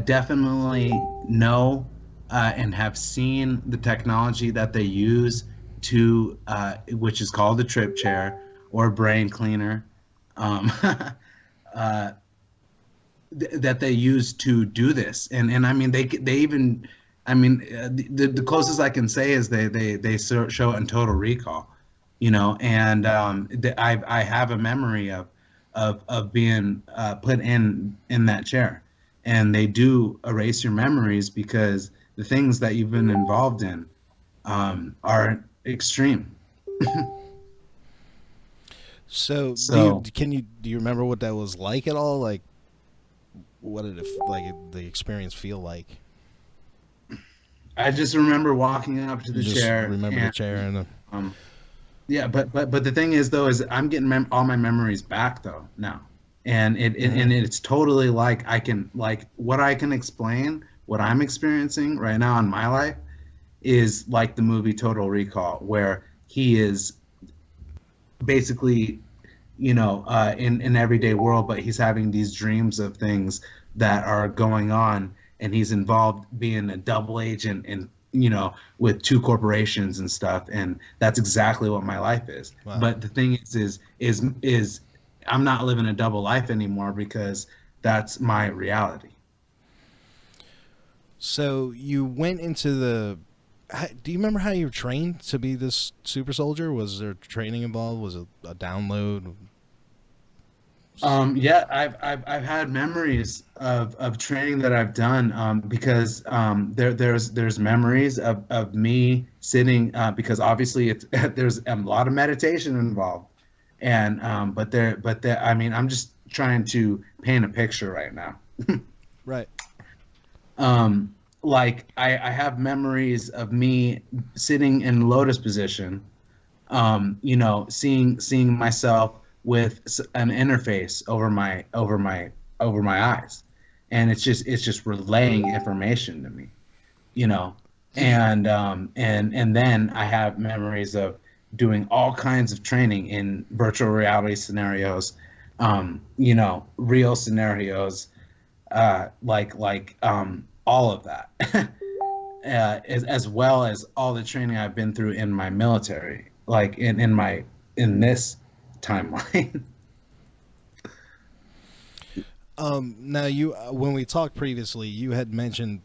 C: definitely know and have seen the technology that they use to which is called the trip chair or brain cleaner, that they use to do this. And I mean they even, I mean the closest I can say is they show it in Total Recall. And I have a memory of being put in that chair, and they do erase your memories because the things that you've been involved in are extreme.
B: So do you remember what that was like at all? Like, what did the experience feel like?
C: I just remember walking up to the chair.
B: Remember the chair and the.
C: Yeah, but the thing is though, is I'm getting all my memories back though now, and it's totally like what I can explain, what I'm experiencing right now in my life, is like the movie Total Recall, where he is basically, in everyday world, but he's having these dreams of things that are going on, and he's involved being a double agent and with 2 corporations and stuff, and that's exactly what my life is. Wow. But the thing is I'm not living a double life anymore, because that's my reality.
B: So you went into do you remember how you were trained to be this super soldier? Was there training involved? Was it a download?
C: Yeah, I've had memories of training that I've done, because there's memories of me sitting, because obviously there's a lot of meditation involved, and but I mean, I'm just trying to paint a picture right now.
B: Right.
C: Like I have memories of me sitting in lotus position, you know, seeing myself with an interface over my eyes, and it's just relaying information to me, you know. And then I have memories of doing all kinds of training in virtual reality scenarios, you know, real scenarios, all of that, as well as all the training I've been through in my military, like in this timeline.
B: Now when we talked previously, you had mentioned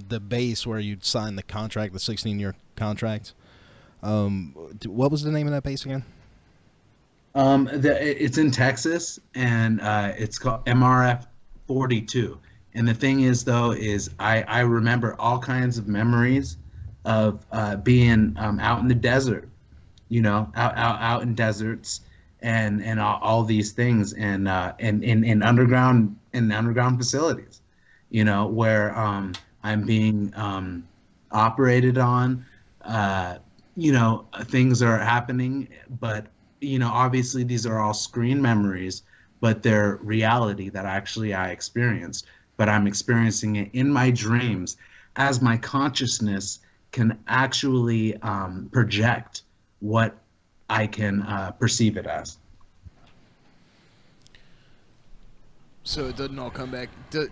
B: the base where you'd signed the contract, the 16-year contract. What was the name of that base again?
C: It's in Texas, and it's called MRF 42. And the thing is, though, is I remember all kinds of memories of being out in the desert, you know, out in deserts, and all these things, and in underground facilities, you know, where I'm being operated on, you know, things are happening, but, you know, obviously these are all screen memories, but they're reality that actually I experienced, but I'm experiencing it in my dreams as my consciousness can actually project what I can perceive it as.
D: So it doesn't all come back. Do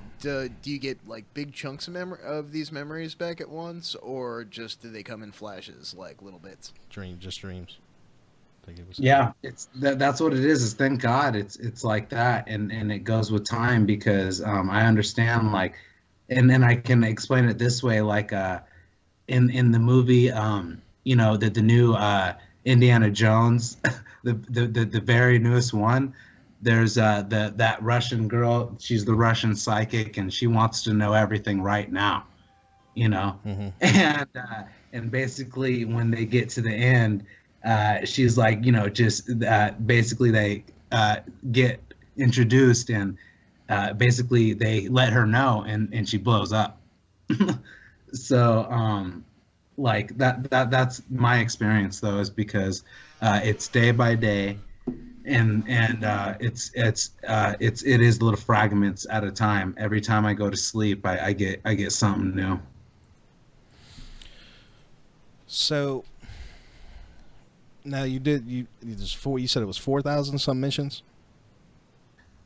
D: you get like big chunks of these memories back at once, or just do they come in flashes, like little bits?
B: Just dreams. I think it was.
C: Yeah, that's what it is. Thank God it's like that, and it goes with time, because I understand, like, and then I can explain it this way, like in the movie, you know, the new Indiana Jones, the very newest one. There's that Russian girl. She's the Russian psychic, and she wants to know everything right now, you know. Mm-hmm. And basically, when they get to the end, she's like, you know, just basically they get introduced, and basically they let her know, and she blows up. So like that's my experience, though, is because it's day by day. And it is little fragments at a time. Every time I go to sleep, I get something new.
B: So now you said it was 4,000 some missions?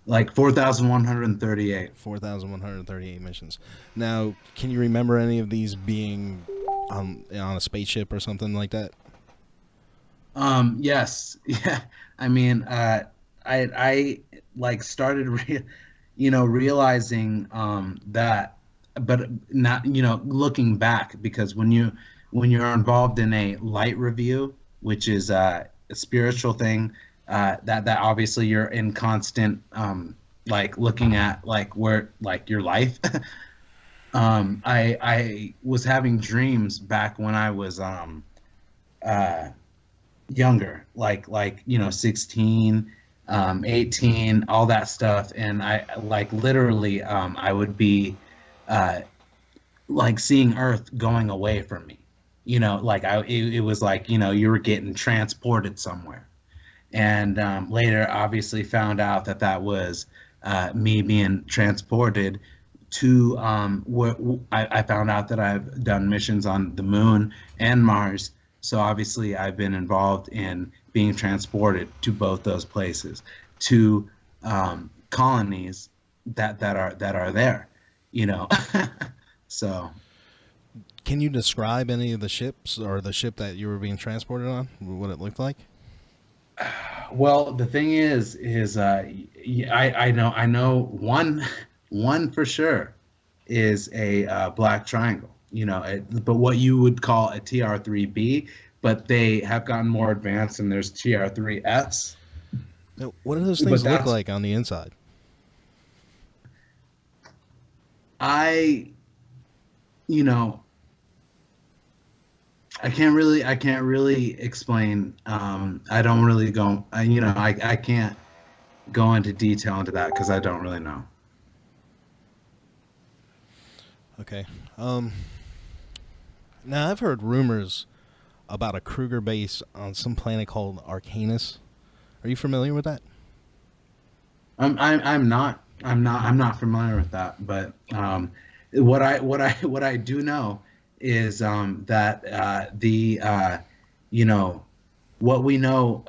C: Like 4,138.
B: 4,138 missions. Now, can you remember any of these being on a spaceship or something like that?
C: Yes. Yeah. I mean, I like started, realizing that, but not, looking back, because when you're involved in a light review, which is a spiritual thing, that obviously you're in constant, like looking at like where, like your life. I was having dreams back when I was, younger, like 16, 18, all that stuff, and I like literally I would be like seeing Earth going away from me, like it was like you were getting transported somewhere, and later obviously found out that was me being transported to where I found out that I've done missions on the moon and Mars. So obviously I've been involved in being transported to both those places, to colonies that are there, So
B: can you describe any of the ships, or the ship that you were being transported on, what it looked like?
C: Well, the thing is I know one for sure is a black triangle. But what you would call a TR-3B, but they have gotten more advanced, and there's TR-3S.
B: Now, what do those things look like on the inside?
C: I can't really explain. I don't really go. I can't go into detail into that because I don't really know.
B: Okay. Now, I've heard rumors about a Kruger base on some planet called Arcanus. Are you familiar with that?
C: I'm not familiar with that, but what I do know is that what we know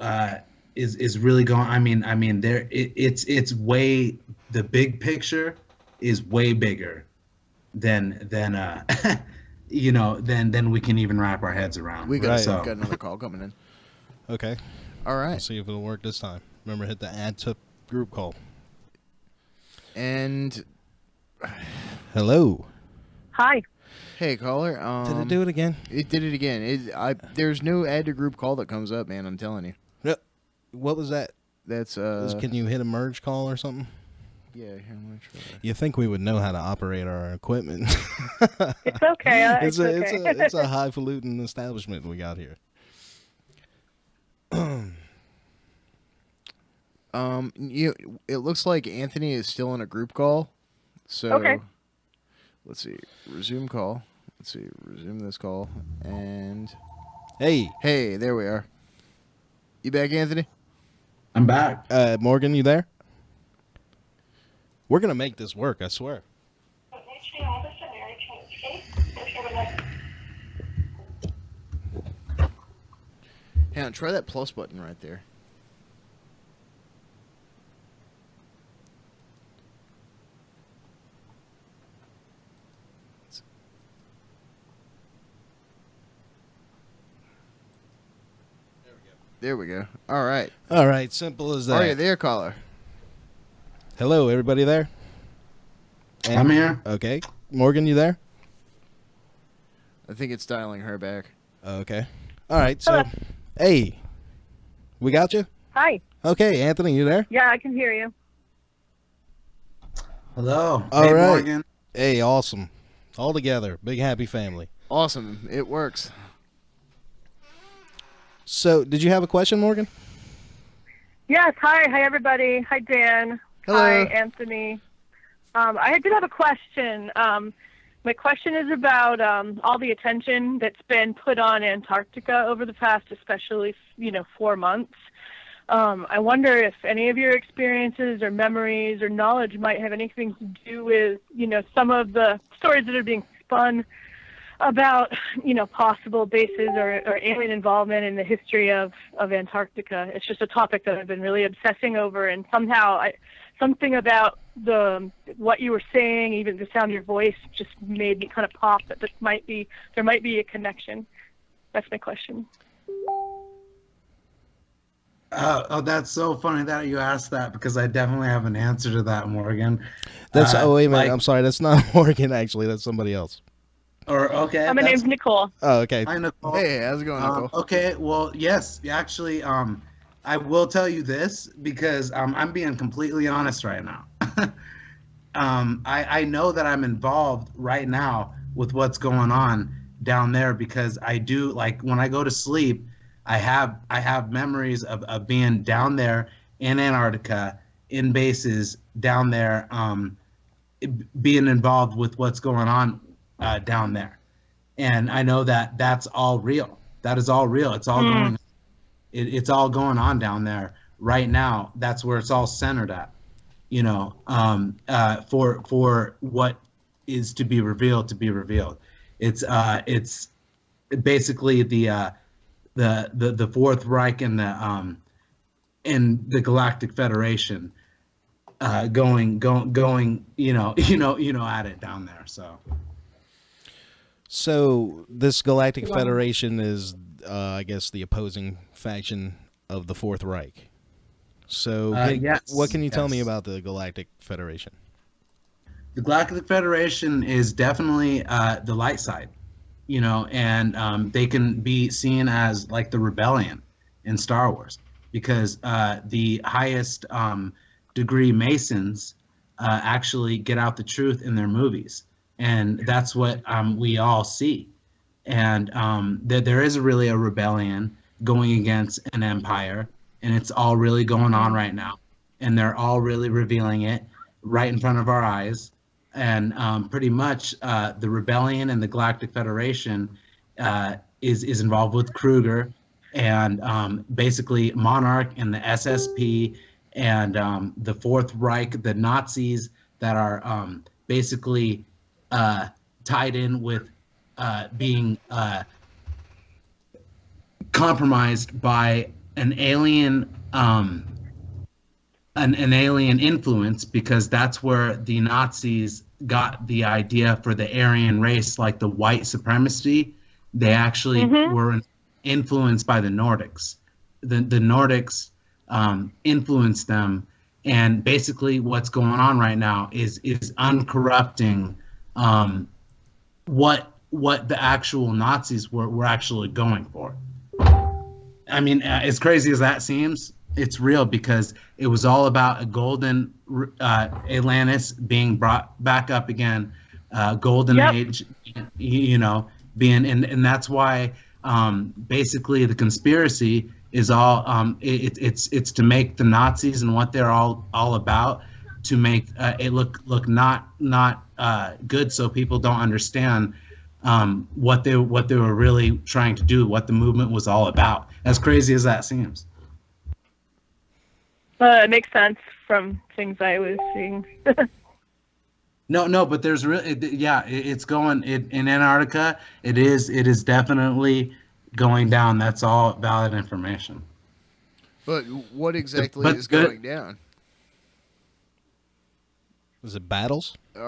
C: is really going. I mean, it's way, the big picture is way bigger than than we can even wrap our heads around.
D: We got,
B: Right.
D: got another call coming in.
B: Okay.
D: All right.
B: Let's see if it'll work this time. Remember, hit the add to group call.
D: And
B: Hello.
G: Hi.
D: hey, caller.
B: Did it do it again?
D: It did it again. There's no add to group call that comes up, man. I'm telling you.
B: Yep. What was that?
D: That's
B: Can you hit a merge call or something?
D: yeah. Here, I'm gonna try.
B: You think we would know how to operate our equipment?
G: It's okay.
B: It's a highfalutin establishment we got here.
D: It looks like Anthony is still in a group call. So
G: Okay.
D: let's see. Resume call. Let's see. Resume this call. And
B: Hey,
D: there we are. You back, Anthony?
C: I'm back.
B: Morgan, you there? We're gonna make this work, I swear.
D: Hang on, try that plus button right there. There we go. All right.
B: All right, simple as that.
D: Are you there, caller?
B: Hello, everybody there?
C: I'm here.
B: Okay. Morgan, you there?
D: I think it's dialing her back.
B: Okay. All right, so,
G: Hello.
B: hey, we got you?
G: Hi.
B: Okay, Anthony, you there?
G: Yeah, I can hear you.
C: Hello.
B: All
C: Hey,
B: right.
C: Morgan.
B: Hey, awesome. All together, big happy family.
D: Awesome. It works.
B: So, did you have a question, Morgan?
G: Yes. Hi, everybody. Hi, Dan.
D: Hello.
G: Hi, Anthony. I did have a question. My question is about all the attention that's been put on Antarctica over the past, especially 4 months. I wonder if any of your experiences or memories or knowledge might have anything to do with some of the stories that are being spun about possible bases or alien involvement in the history of Antarctica. It's just a topic that I've been really obsessing over, and somehow something about what you were saying, even the sound of your voice, just made me kind of pop that there might be a connection. That's my question.
C: Oh, that's so funny that you asked that, because I definitely have an answer to that, Morgan.
B: That's wait a minute.
C: like-
B: I'm sorry. That's not Morgan. Actually, that's somebody else.
C: Or okay.
G: My name's Nicole.
B: Oh, okay.
C: Hi, Nicole.
D: Hey, how's it going, Nicole?
C: Okay, well, yes, actually, I will tell you this, because I'm being completely honest right now. I know that I'm involved right now with what's going on down there, because I do, like, when I go to sleep, I have memories of being down there in Antarctica, in bases down there, being involved with what's going on down there. And I know that that's all real. That is all real. It's all going. It's all going on down there right now. That's where it's all centered at. For what is to be revealed to be revealed. It's basically the Fourth Reich and the Galactic Federation going at it down there.
B: So this Galactic Federation is, I guess, the opposing faction of the Fourth Reich. So
C: yes,
B: what can you tell me
C: yes.
B: about the Galactic Federation?
C: The Galactic Federation is definitely the light side, and they can be seen as like the rebellion in Star Wars, because the highest degree Masons actually get out the truth in their movies. And that's what we all see. And there is really a rebellion going against an empire, and it's all really going on right now. And they're all really revealing it right in front of our eyes. And pretty much the rebellion and the Galactic Federation is involved with Kruger, and basically Monarch and the SSP and the Fourth Reich, the Nazis that are basically tied in with being compromised by an alien an alien influence, because that's where the Nazis got the idea for the Aryan race, like the white supremacy. They actually were influenced by the Nordics. The Nordics influenced them, and basically what's going on right now is uncorrupting what the actual Nazis were actually going for. I mean, as crazy as that seems, it's real, because it was all about a golden Atlantis being brought back up again, golden age, you know, being, and that's why basically the conspiracy is all it's to make the Nazis and what they're all about, to make it look not good, so people don't understand what they were really trying to do, what the movement was all about. As crazy as that seems.
G: It makes sense from things I was seeing.
C: No, but there's really, it's going in Antarctica. It is definitely going down. That's all valid information.
D: But what exactly is going down?
B: Is it battles?
D: Is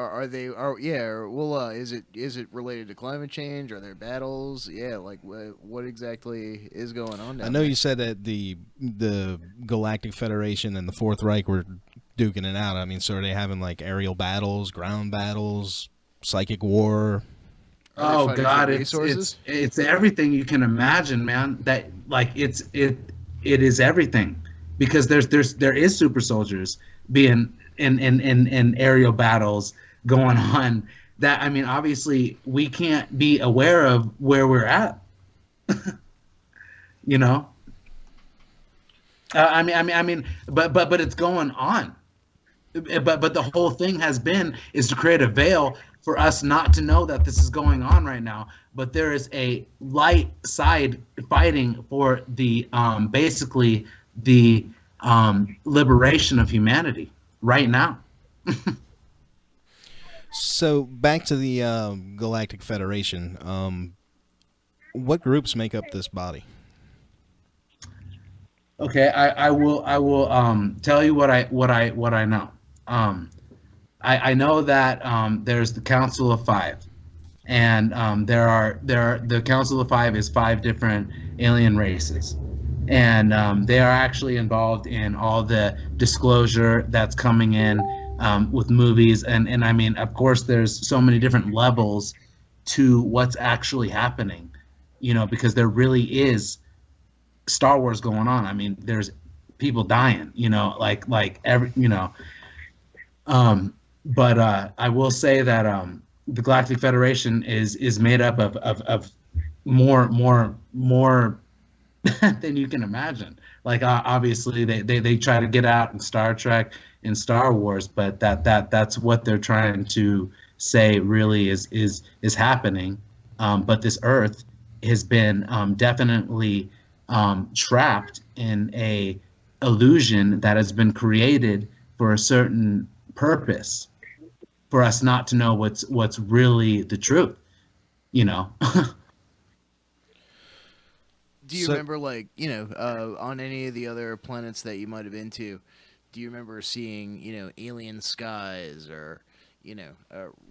D: it related to climate change? Are there battles? Yeah, like what exactly is going on down
B: I know
D: there?
B: you said that the Galactic Federation and the Fourth Reich were duking it out. I mean, so are they having like aerial battles, ground battles, psychic war?
C: Oh God, it's everything you can imagine, man. That like it is everything, because there is super soldiers being in aerial battles going on, that, I mean, obviously we can't be aware of where we're at. You know, I mean, but it's going on. But the whole thing is to create a veil for us not to know that this is going on right now. But there is a light side fighting for the basically the liberation of humanity right now.
B: So back to the Galactic Federation. What groups make up this body?
C: Okay, I will tell you what I know. I know that there's the Council of Five, and the Council of Five is 5 different alien races, and they are actually involved in all the disclosure that's coming in with movies, and I mean, of course, there's so many different levels to what's actually happening, you know, because there really is Star Wars going on. I mean, there's people dying, you know, like every, you know. But I will say that the Galactic Federation is made up of more than you can imagine. Like obviously they try to get out in Star Trek and Star Wars, but that's what they're trying to say really is happening. But this Earth has been definitely trapped in a illusion that has been created for a certain purpose, for us not to know what's really the truth, you know.
D: Do you remember, like, you know, on any of the other planets that you might have been to, do you remember seeing, you know, alien skies or, you know,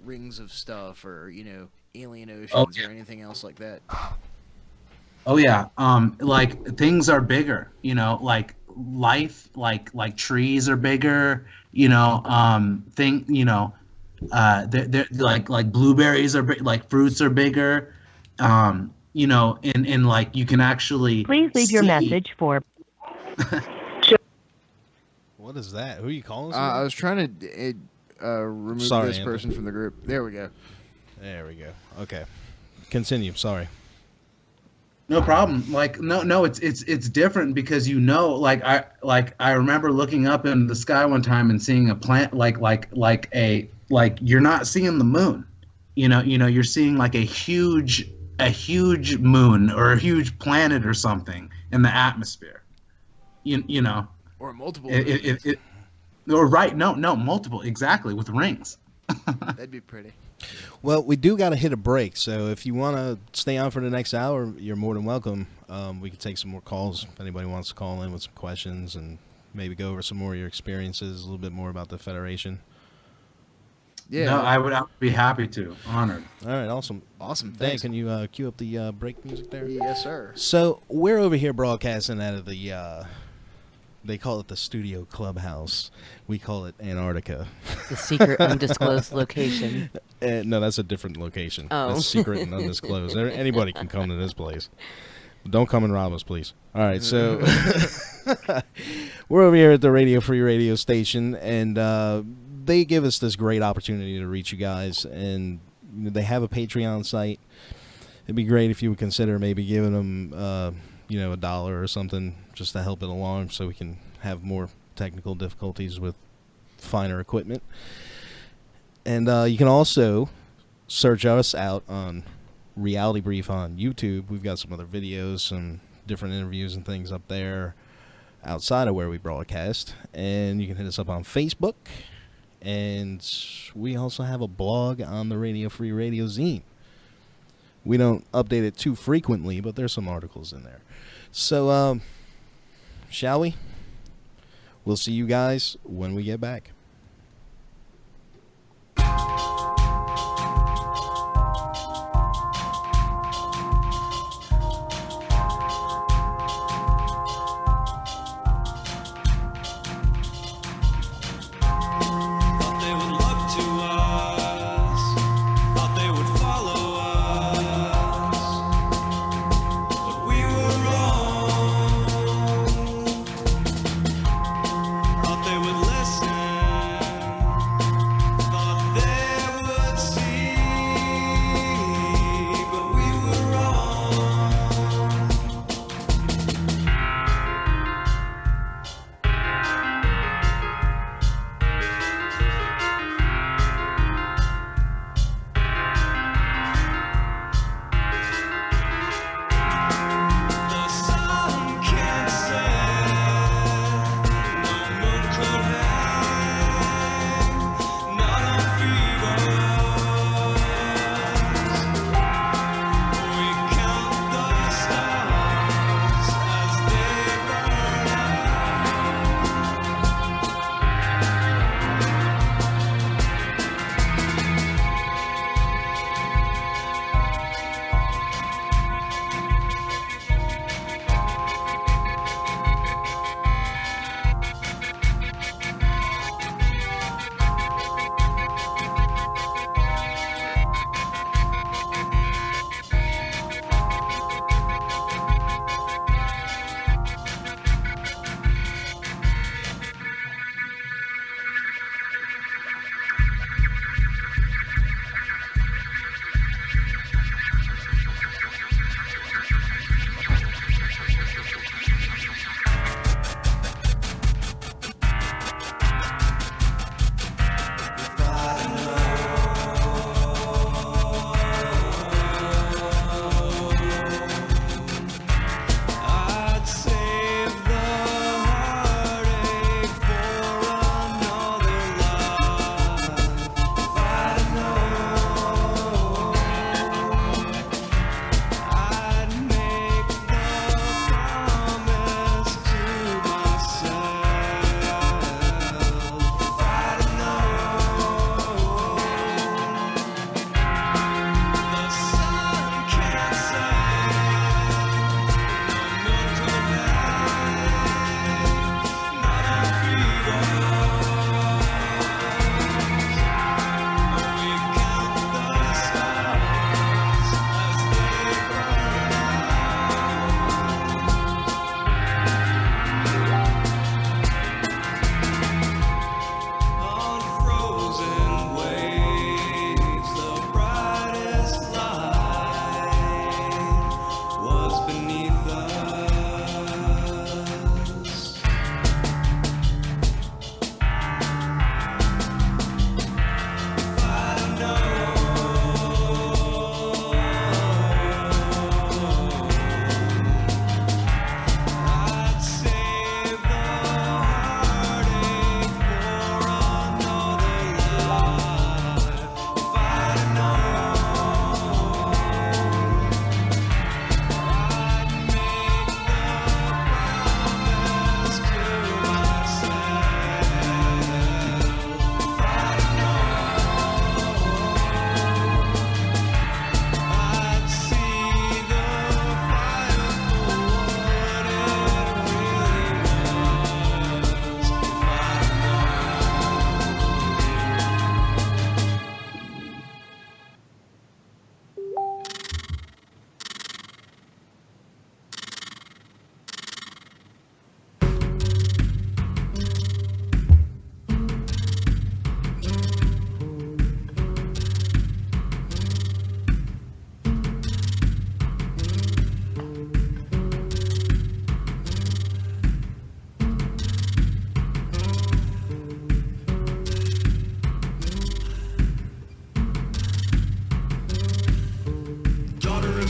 D: rings of stuff or, you know, alien oceans or anything else like that?
C: Oh yeah, like things are bigger, you know, like life, like trees are bigger, you know, you know, they're like blueberries are like fruits are bigger, you know, and like you can actually
H: please leave your message for.
B: What is that? Who are you calling?
D: I was trying to remove this person from the group. There we go.
B: There we go. Okay, continue. Sorry.
C: No problem. Like no, it's different because, you know, like I remember looking up in the sky one time and seeing a plant like you're not seeing the moon, you know, you're seeing like a huge a huge moon or a huge planet or something in the atmosphere. You know,
D: or multiple.
C: Or right? No, multiple, exactly, with rings.
D: That'd be pretty.
B: Well, we do got to hit a break, so if you want to stay on for the next hour, you're more than welcome. We can take some more calls if anybody wants to call in with some questions and maybe go over some more of your experiences, a little bit more about the Federation.
C: Yeah, no, I would be happy to. Honored.
B: All right, awesome.
D: Thanks.
B: Dan, can you cue up the break music there?
D: Yes, sir.
B: So we're over here broadcasting out of the, they call it the studio clubhouse. We call it Antarctica.
F: The secret undisclosed location.
B: No, that's a different location.
F: Oh.
B: That's secret and undisclosed. Anybody can come to this place. Don't come and rob us, please. All right, so we're over here at the Radio Free Radio Station, and they give us this great opportunity to reach you guys, and they have a Patreon site. It'd be great if you would consider maybe giving them, $1 or something just to help it along so we can have more technical difficulties with finer equipment. And you can also search us out on Reality Brief on YouTube. We've got some other videos, some different interviews and things up there outside of where we broadcast. And you can hit us up on Facebook. And we also have a blog on the Radio Free Radio Zine. We don't update it too frequently, but there's some articles in there. So, shall we? We'll see you guys when we get back.
H: They would listen.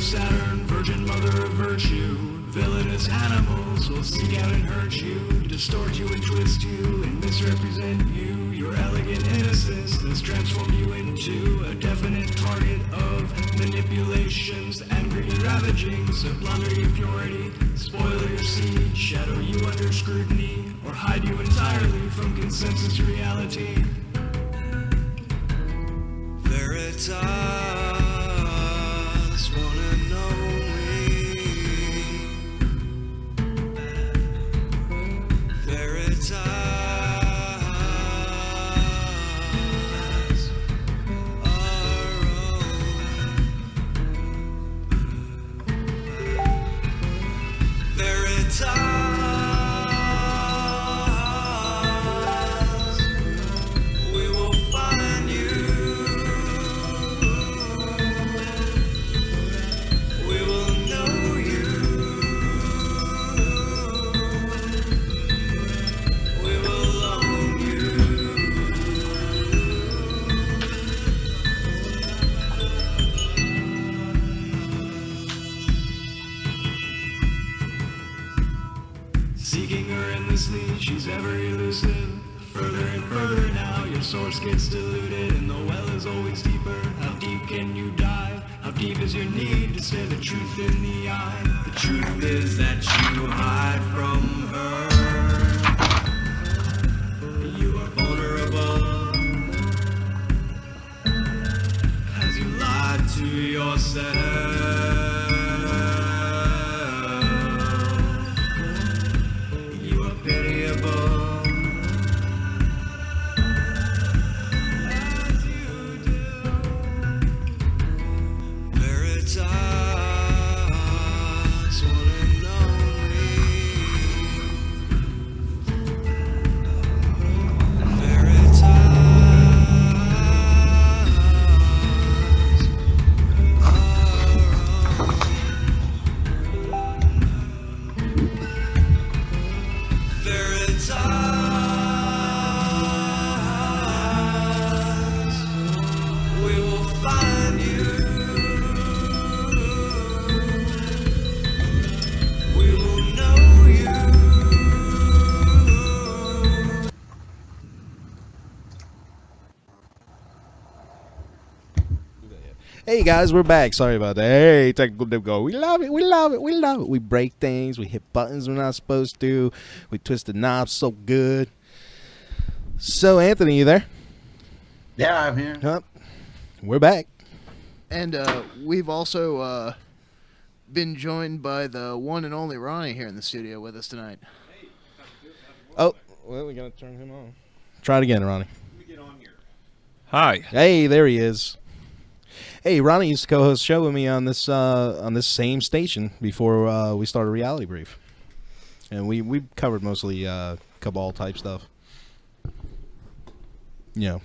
H: Saturn, virgin mother of virtue. Villainous animals will seek out and hurt you, distort you and twist you and misrepresent you. Your elegant innocence has transformed you into a definite target of manipulations and greedy ravagings that blunder your purity, spoil your seed, shadow you under scrutiny, or hide you entirely from consensus reality. Veritas, one and only. Veritas, our own. Veritas. Seeking her endlessly, she's ever elusive. Further and further now, your source gets diluted, and the well is always deeper. How deep can you dive? How deep is your need to stare the truth in the eye? The truth is that you hide from her. You are vulnerable as you lied to yourself.
B: Hey guys, we're back. Sorry about that. Hey, technical difficulty. We love it. We love it. We love it. We break things. We hit buttons we're not supposed to. We twist the knobs so good. So, Anthony, you there?
C: Yeah, I'm here.
B: Huh? We're back.
D: And we've also been joined by the one and only Ronnie here in the studio with us tonight.
B: Oh, well, we got to turn him on. Try it again, Ronnie.
I: Let me get on here.
E: Hi.
B: Hey, there he is. Hey, Ronnie used to co-host a show with me on this same station before we started Reality Brief, and we covered mostly cabal type stuff. You know,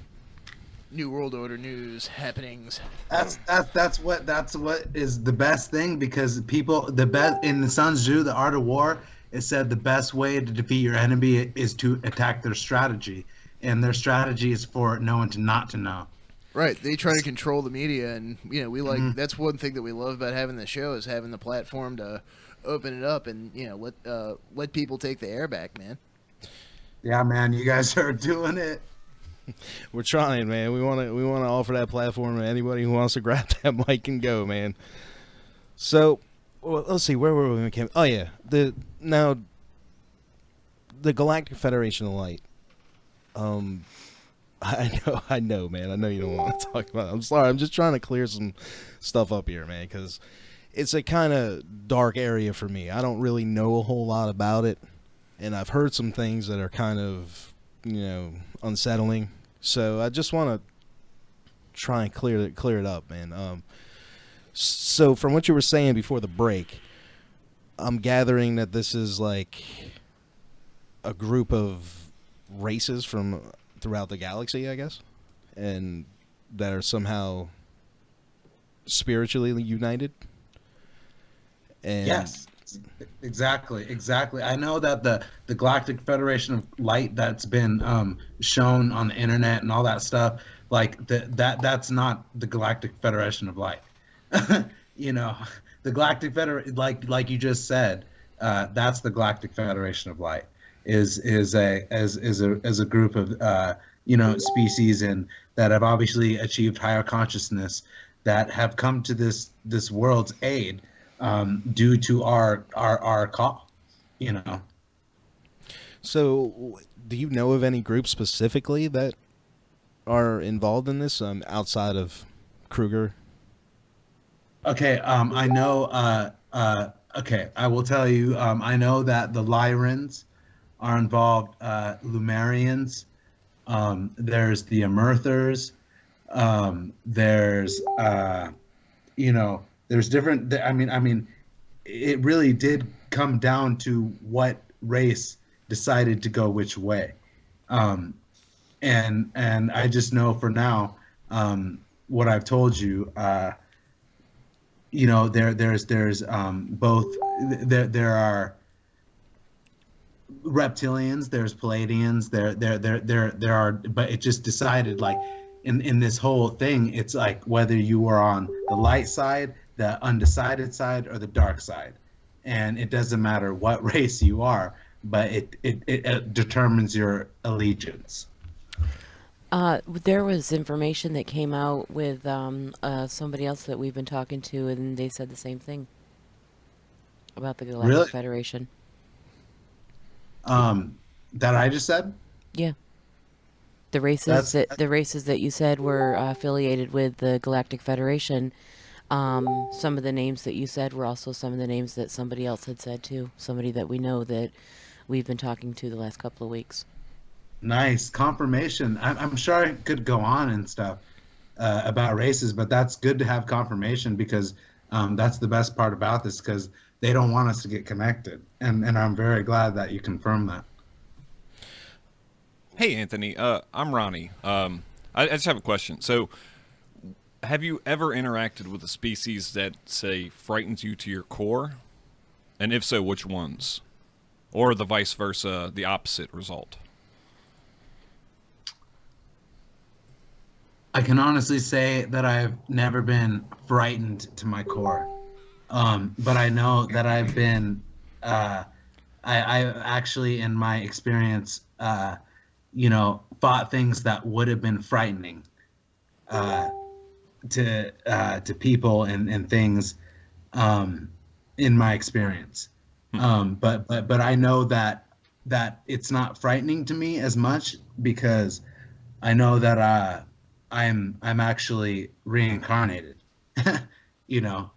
D: New World Order news happenings.
C: That's what is the best thing, because people, the best in the Sun Tzu, the Art of War, it said the best way to defeat your enemy is to attack their strategy, and their strategy is for no one to not to know.
D: Right, they try to control the media, and we like that's one thing that we love about having the show, is having the platform to open it up and let people take the air back, man.
C: Yeah, man, you guys are doing it.
B: we're trying, man. We want to offer that platform to anybody who wants to grab that mic and go, man. So, well, let's see, where were we when we came? Oh yeah, the Galactic Federation of Light. I know, man. I know you don't want to talk about it. I'm sorry. I'm just trying to clear some stuff up here, man, because it's a kind of dark area for me. I don't really know a whole lot about it, and I've heard some things that are kind of, unsettling. So I just want to try and clear it up, man. So from what you were saying before the break, I'm gathering that this is like a group of races from throughout the galaxy, I guess, and that are somehow spiritually united. And
C: yes, exactly. I know that the Galactic Federation of Light that's been shown on the internet and all that stuff, like that's not the Galactic Federation of Light. you know, the Galactic Federation, like you just said, that's the Galactic Federation of Light. Is a group of you know, species and that have obviously achieved higher consciousness, that have come to this world's aid due to our call, you know.
B: So, do you know of any groups specifically that are involved in this outside of Kruger?
C: Okay, I know. Okay, I will tell you. I know that the Lyrans are involved. Lumerians. There's the Emerthers. There's you know, there's different. I mean, it really did come down to what race decided to go which way. And I just know for now, what I've told you. You know, there's both. There are reptilians, there's Palladians, there are, but it just decided, like, in this whole thing, it's like whether you were on the light side, the undecided side, or the dark side, and it doesn't matter what race you are, but it determines your allegiance.
F: There was information that came out with somebody else that we've been talking to, and they said the same thing about the Galactic
C: Really?
F: Federation.
C: That I just said?
F: Yeah. The races that you said were affiliated with the Galactic Federation. Some of the names that you said were also some of the names that somebody else had said too. Somebody that we know that we've been talking to the last couple of weeks.
C: Nice confirmation. I'm sure I could go on and stuff about races, but that's good to have confirmation, because that's the best part about this, because they don't want us to get connected, and I'm very glad that you confirmed that.
I: Hey, Anthony. I'm Ronnie. I just have a question. So, have you ever interacted with a species that, say, frightens you to your core? And if so, which ones? Or the vice versa, the opposite result?
C: I can honestly say that I've never been frightened to my core, but I know that I've been. I actually, in my experience, you know, fought things that would have been frightening to people and things, in my experience. But I know that it's not frightening to me as much, because I know that I'm actually reincarnated, you know,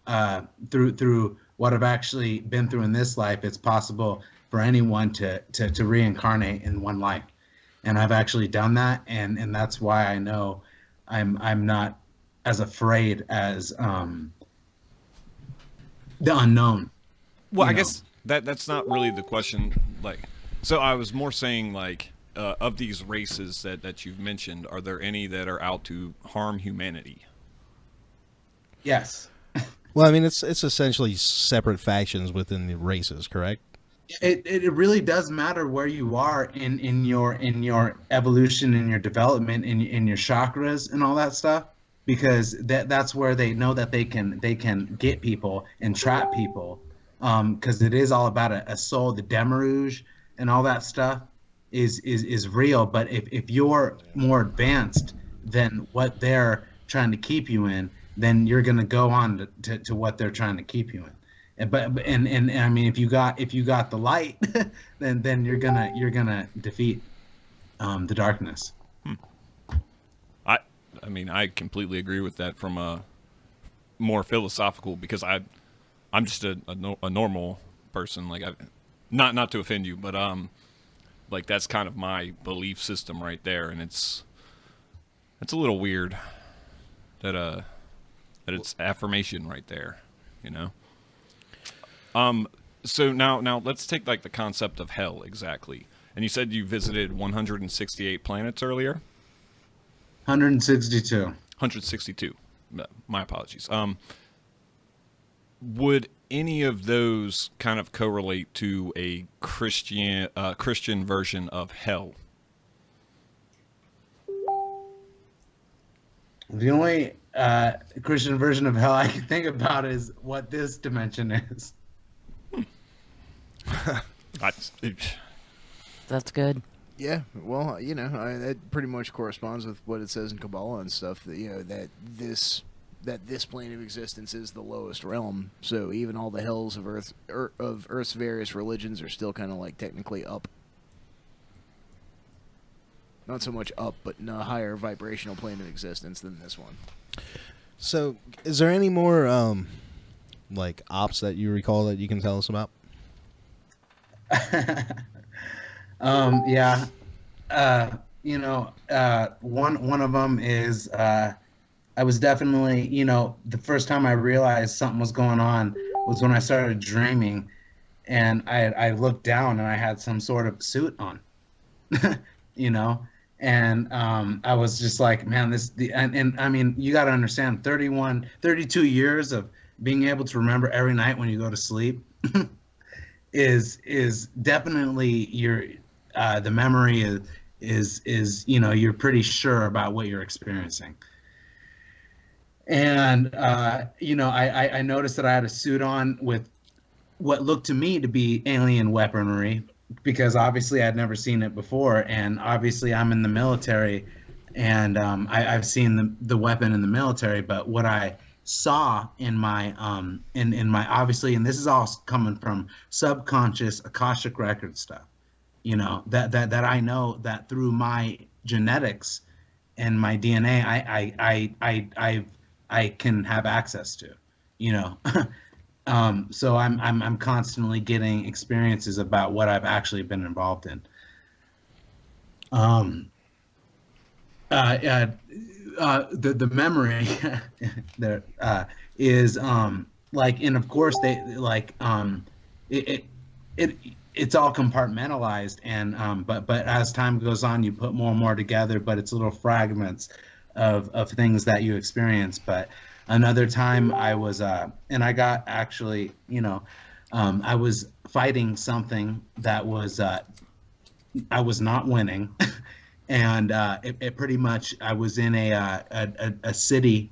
C: through what I've actually been through in this life. It's possible for anyone to reincarnate in one life, and I've actually done that, and that's why I know I'm not as afraid as the unknown.
I: Well, I guess that's not really the question. Like, so I was more saying, like, of these races that you've mentioned, are there any that are out to harm humanity?
C: Yes.
B: Well, I mean, it's essentially separate factions within the races, correct?
C: It really does matter where you are in your evolution, in your development, in your chakras and all that stuff, because that's where they know that they can get people and trap people, because it is all about a soul. The Demiurge and all that stuff is real. But if you're more advanced than what they're trying to keep you in, then you're going to go on to what they're trying to keep you in. And I mean, if you got the light, then you're gonna defeat the darkness.
I: I mean, I completely agree with that from a more philosophical, because I'm just a normal person. Like, not to offend you, but like, that's kind of my belief system right there, and it's a little weird that it's affirmation right there, you know. So now let's take, like, the concept of hell exactly. And you said you visited 168 planets earlier?
C: 162.
I: 162. My apologies. Would any of those kind of correlate to a Christian version of hell?
C: The only Christian version of hell I can think about is what this dimension is.
F: That's good.
D: Yeah, well, that pretty much corresponds with what it says in Kabbalah and stuff. That that this plane of existence is the lowest realm. So even all the hells of Earth's various religions are still kind of like technically up. Not so much up, but in a higher vibrational plane of existence than this one.
B: So, is there any more like ops that you recall that you can tell us about?
C: Yeah. One of them is I was definitely, the first time I realized something was going on was when I started dreaming, and I looked down and I had some sort of suit on, and I was just like, man, and I mean, you got to understand, 32 years of being able to remember every night when you go to sleep is definitely the memory is you're pretty sure about what you're experiencing. And I noticed that I had a suit on with what looked to me to be alien weaponry, because obviously I'd never seen it before, and obviously I'm in the military, and I've seen the weapon in the military. But what I saw in my in my obviously, and this is all coming from subconscious Akashic record stuff, that I know that through my genetics and my DNA, I can have access to, so I'm constantly getting experiences about what I've actually been involved in. The memory there is like, and of course they like it's all compartmentalized, and but as time goes on, you put more and more together, but it's little fragments of things that you experience. But another time I was and I got actually, I was fighting something that was I was not winning. And it pretty much, I was in a city,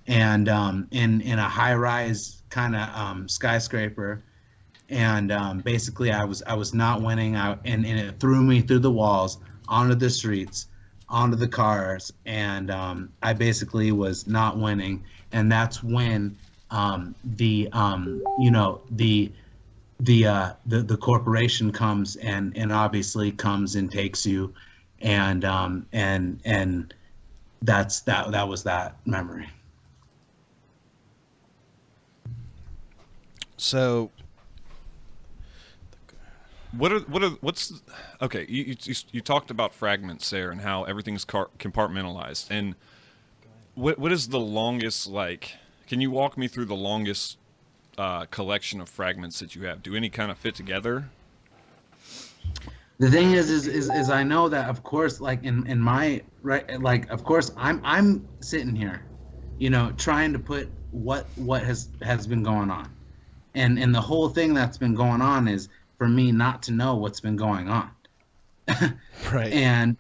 C: and in a high-rise kind of skyscraper, and basically I was not winning, and it threw me through the walls, onto the streets, onto the cars, and I basically was not winning. And that's when the corporation comes and obviously comes and takes you. And that was that memory.
B: So
I: what's okay? You talked about fragments there and how everything's compartmentalized. And what is the longest, like? Can you walk me through the longest collection of fragments that you have? Do any kind of fit together?
C: The thing is I know that, of course, like in my right, like, of course I'm sitting here, trying to put what has been going on, and the whole thing that's been going on is for me not to know what's been going on,
B: right?
C: And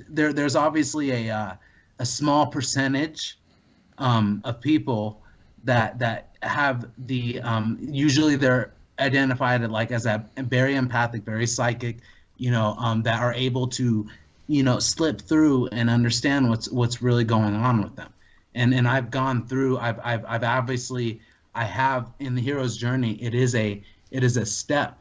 C: there's obviously a small percentage of people that have the usually they're identified like as a very empathic, very psychic, that are able to, slip through and understand what's really going on with them. And I've gone through. I've obviously, I have in the hero's journey. It is a step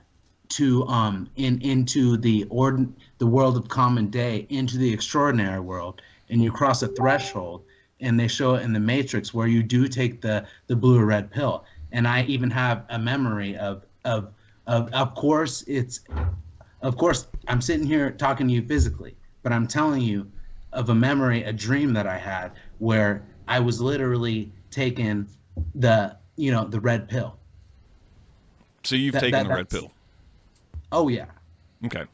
C: to into the world of common day, into the extraordinary world, and you cross a threshold. And they show it in the Matrix where you do take the blue or red pill. And I even have a memory of course I'm sitting here talking to you physically, but I'm telling you of a memory, a dream that I had where I was literally taking the red pill.
I: So you've taken the red pill?
C: Oh yeah.
I: Okay.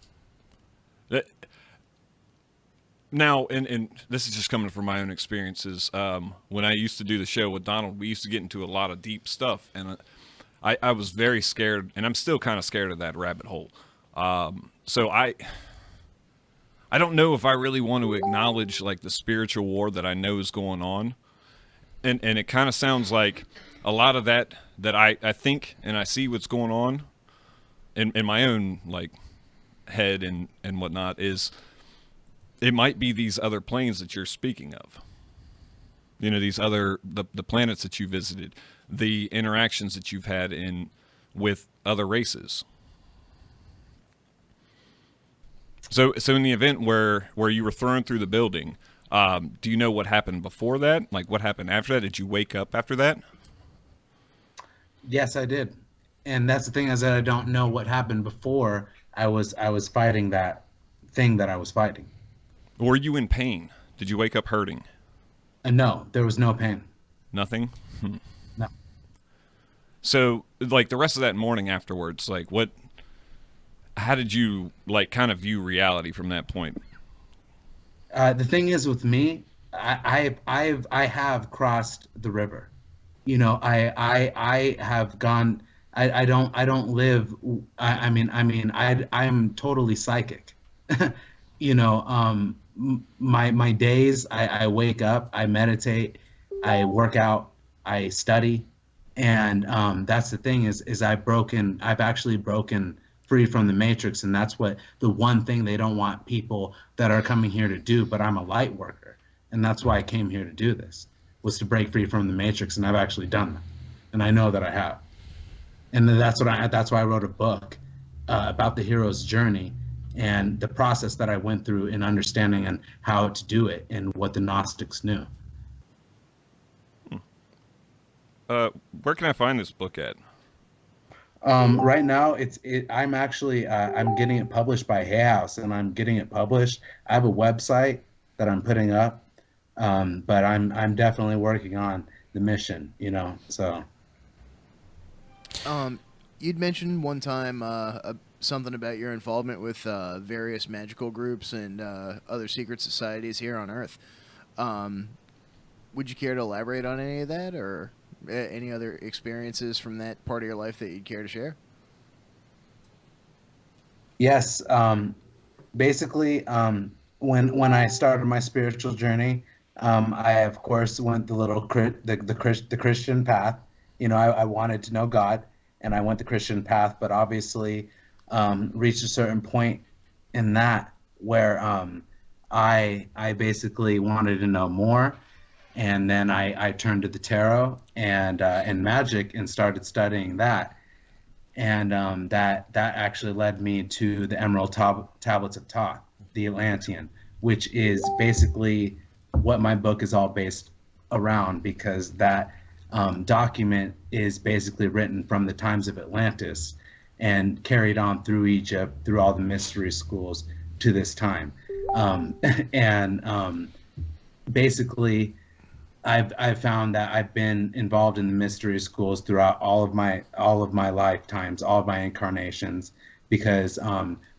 I: Now, and this is just coming from my own experiences. When I used to do the show with Donald, we used to get into a lot of deep stuff, and I was very scared, and I'm still kind of scared of that rabbit hole. So I don't know if I really want to acknowledge like the spiritual war that I know is going on. And it kind of sounds like a lot of that I think and I see what's going on in my own like head and whatnot is it might be these other planes that you're speaking of. You know, these other the planets that you visited, the interactions that you've had with other races. So in the event where you were thrown through the building, do you know what happened before that? Like what happened after that? Did you wake up after that?
C: Yes, I did. And that's the thing, is that I don't know what happened before I was fighting that thing that I was fighting.
I: Were you in pain? Did you wake up hurting?
C: No, there was no pain.
I: Nothing?
C: No.
I: So like the rest of that morning afterwards, like how did you like kind of view reality from that point?
C: The thing is with me, I have crossed the river. You know, I have gone. I don't live. I'm totally psychic. You know, my days. I wake up. I meditate. I work out. I study, and that's the thing is I've actually broken free from the matrix, and that's what the one thing they don't want people that are coming here to do. But I'm a light worker, and that's why I came here to do this, was to break free from the matrix, and I've actually done that, and I know that I have. And that's why I wrote a book about the hero's journey and the process that I went through in understanding and how to do it and what the Gnostics knew.
I: Where can I find this book at?
C: Right now, I'm actually I'm getting it published by Hay House, and I'm getting it published. I have a website that I'm putting up, but I'm definitely working on the mission. You know, so.
D: You'd mentioned one time something about your involvement with various magical groups and other secret societies here on Earth. Would you care to elaborate on any of that, or any other experiences from that part of your life that you'd care to share?
C: Yes. Basically, when I started my spiritual journey, I of course went the Christian path. You know, I wanted to know God, and I went the Christian path, but obviously reached a certain point in that where I basically wanted to know more. And then I turned to the tarot and magic and started studying that. And that actually led me to the Emerald Tablets of Thoth, the Atlantean, which is basically what my book is all based around, because that document is basically written from the times of Atlantis and carried on through Egypt, through all the mystery schools to this time. Basically, I've found that I've been involved in the mystery schools throughout all of my lifetimes, all of my incarnations, because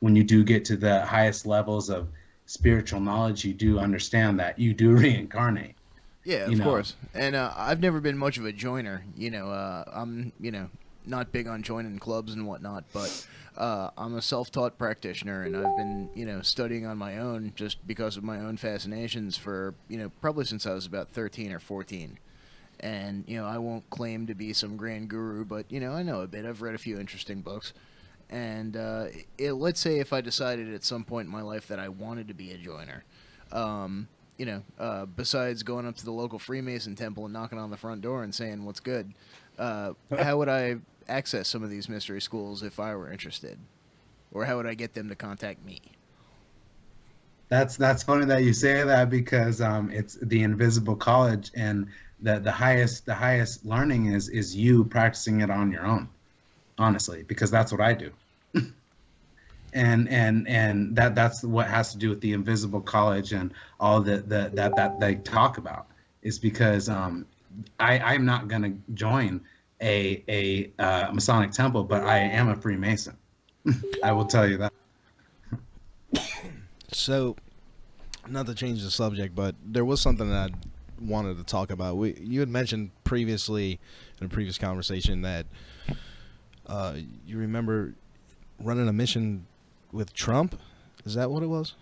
C: when you do get to the highest levels of spiritual knowledge, you do understand that you do reincarnate.
D: Yeah, of course. And I've never been much of a joiner. You know, I'm not big on joining clubs and whatnot, but I'm a self-taught practitioner, and I've been, studying on my own just because of my own fascinations for, probably since I was about 13 or 14. And, I won't claim to be some grand guru, but, I know a bit. I've read a few interesting books. And let's say if I decided at some point in my life that I wanted to be a joiner, besides going up to the local Freemason temple and knocking on the front door and saying what's good, how would I access some of these mystery schools if I were interested? Or how would I get them to contact me?
C: That's funny that you say that, because it's the invisible college, and the highest learning is you practicing it on your own, honestly, because that's what I do. and that's what has to do with the invisible college and all that they talk about, is because I'm not going to join a Masonic temple, but I am a Freemason. I will tell you that.
B: So, not to change the subject, but there was something that I wanted to talk about. You had mentioned previously in a previous conversation that you remember running a mission with Trump. Is that what it was?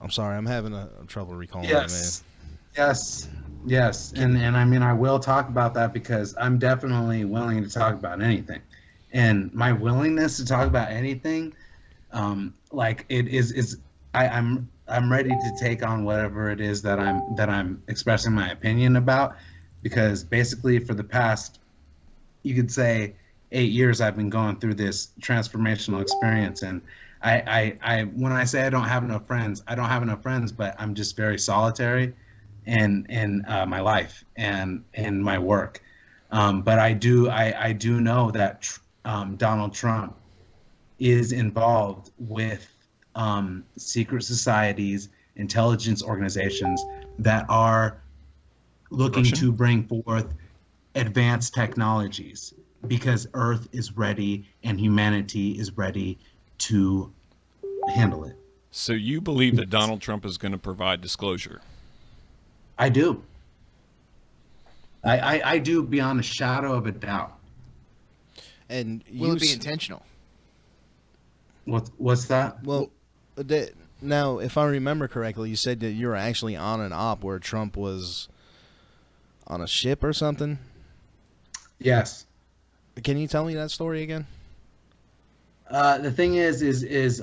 B: I'm sorry, I'm having trouble recalling
C: Yes, yes, and I mean, I will talk about that because I'm definitely willing to talk about anything, and my willingness to talk about anything, like it is I'm ready to take on whatever it is that I'm expressing my opinion about, because basically for the past, you could say, 8 years, I've been going through this transformational experience, and I when I say I don't have enough friends, I don't have enough friends, but I'm just very solitary in my life and in my work. But I do know that Donald Trump is involved with secret societies, intelligence organizations that are looking to bring forth advanced technologies, because Earth is ready and humanity is ready to handle it.
I: So you believe that Donald Trump is going to provide disclosure?
C: I do. I do, beyond a shadow of a doubt.
B: And
D: will it be intentional?
C: What's that?
B: Well, now, if I remember correctly, you said that you were actually on an op where Trump was on a ship or something.
C: Yes.
B: Can you tell me that story again?
C: The thing is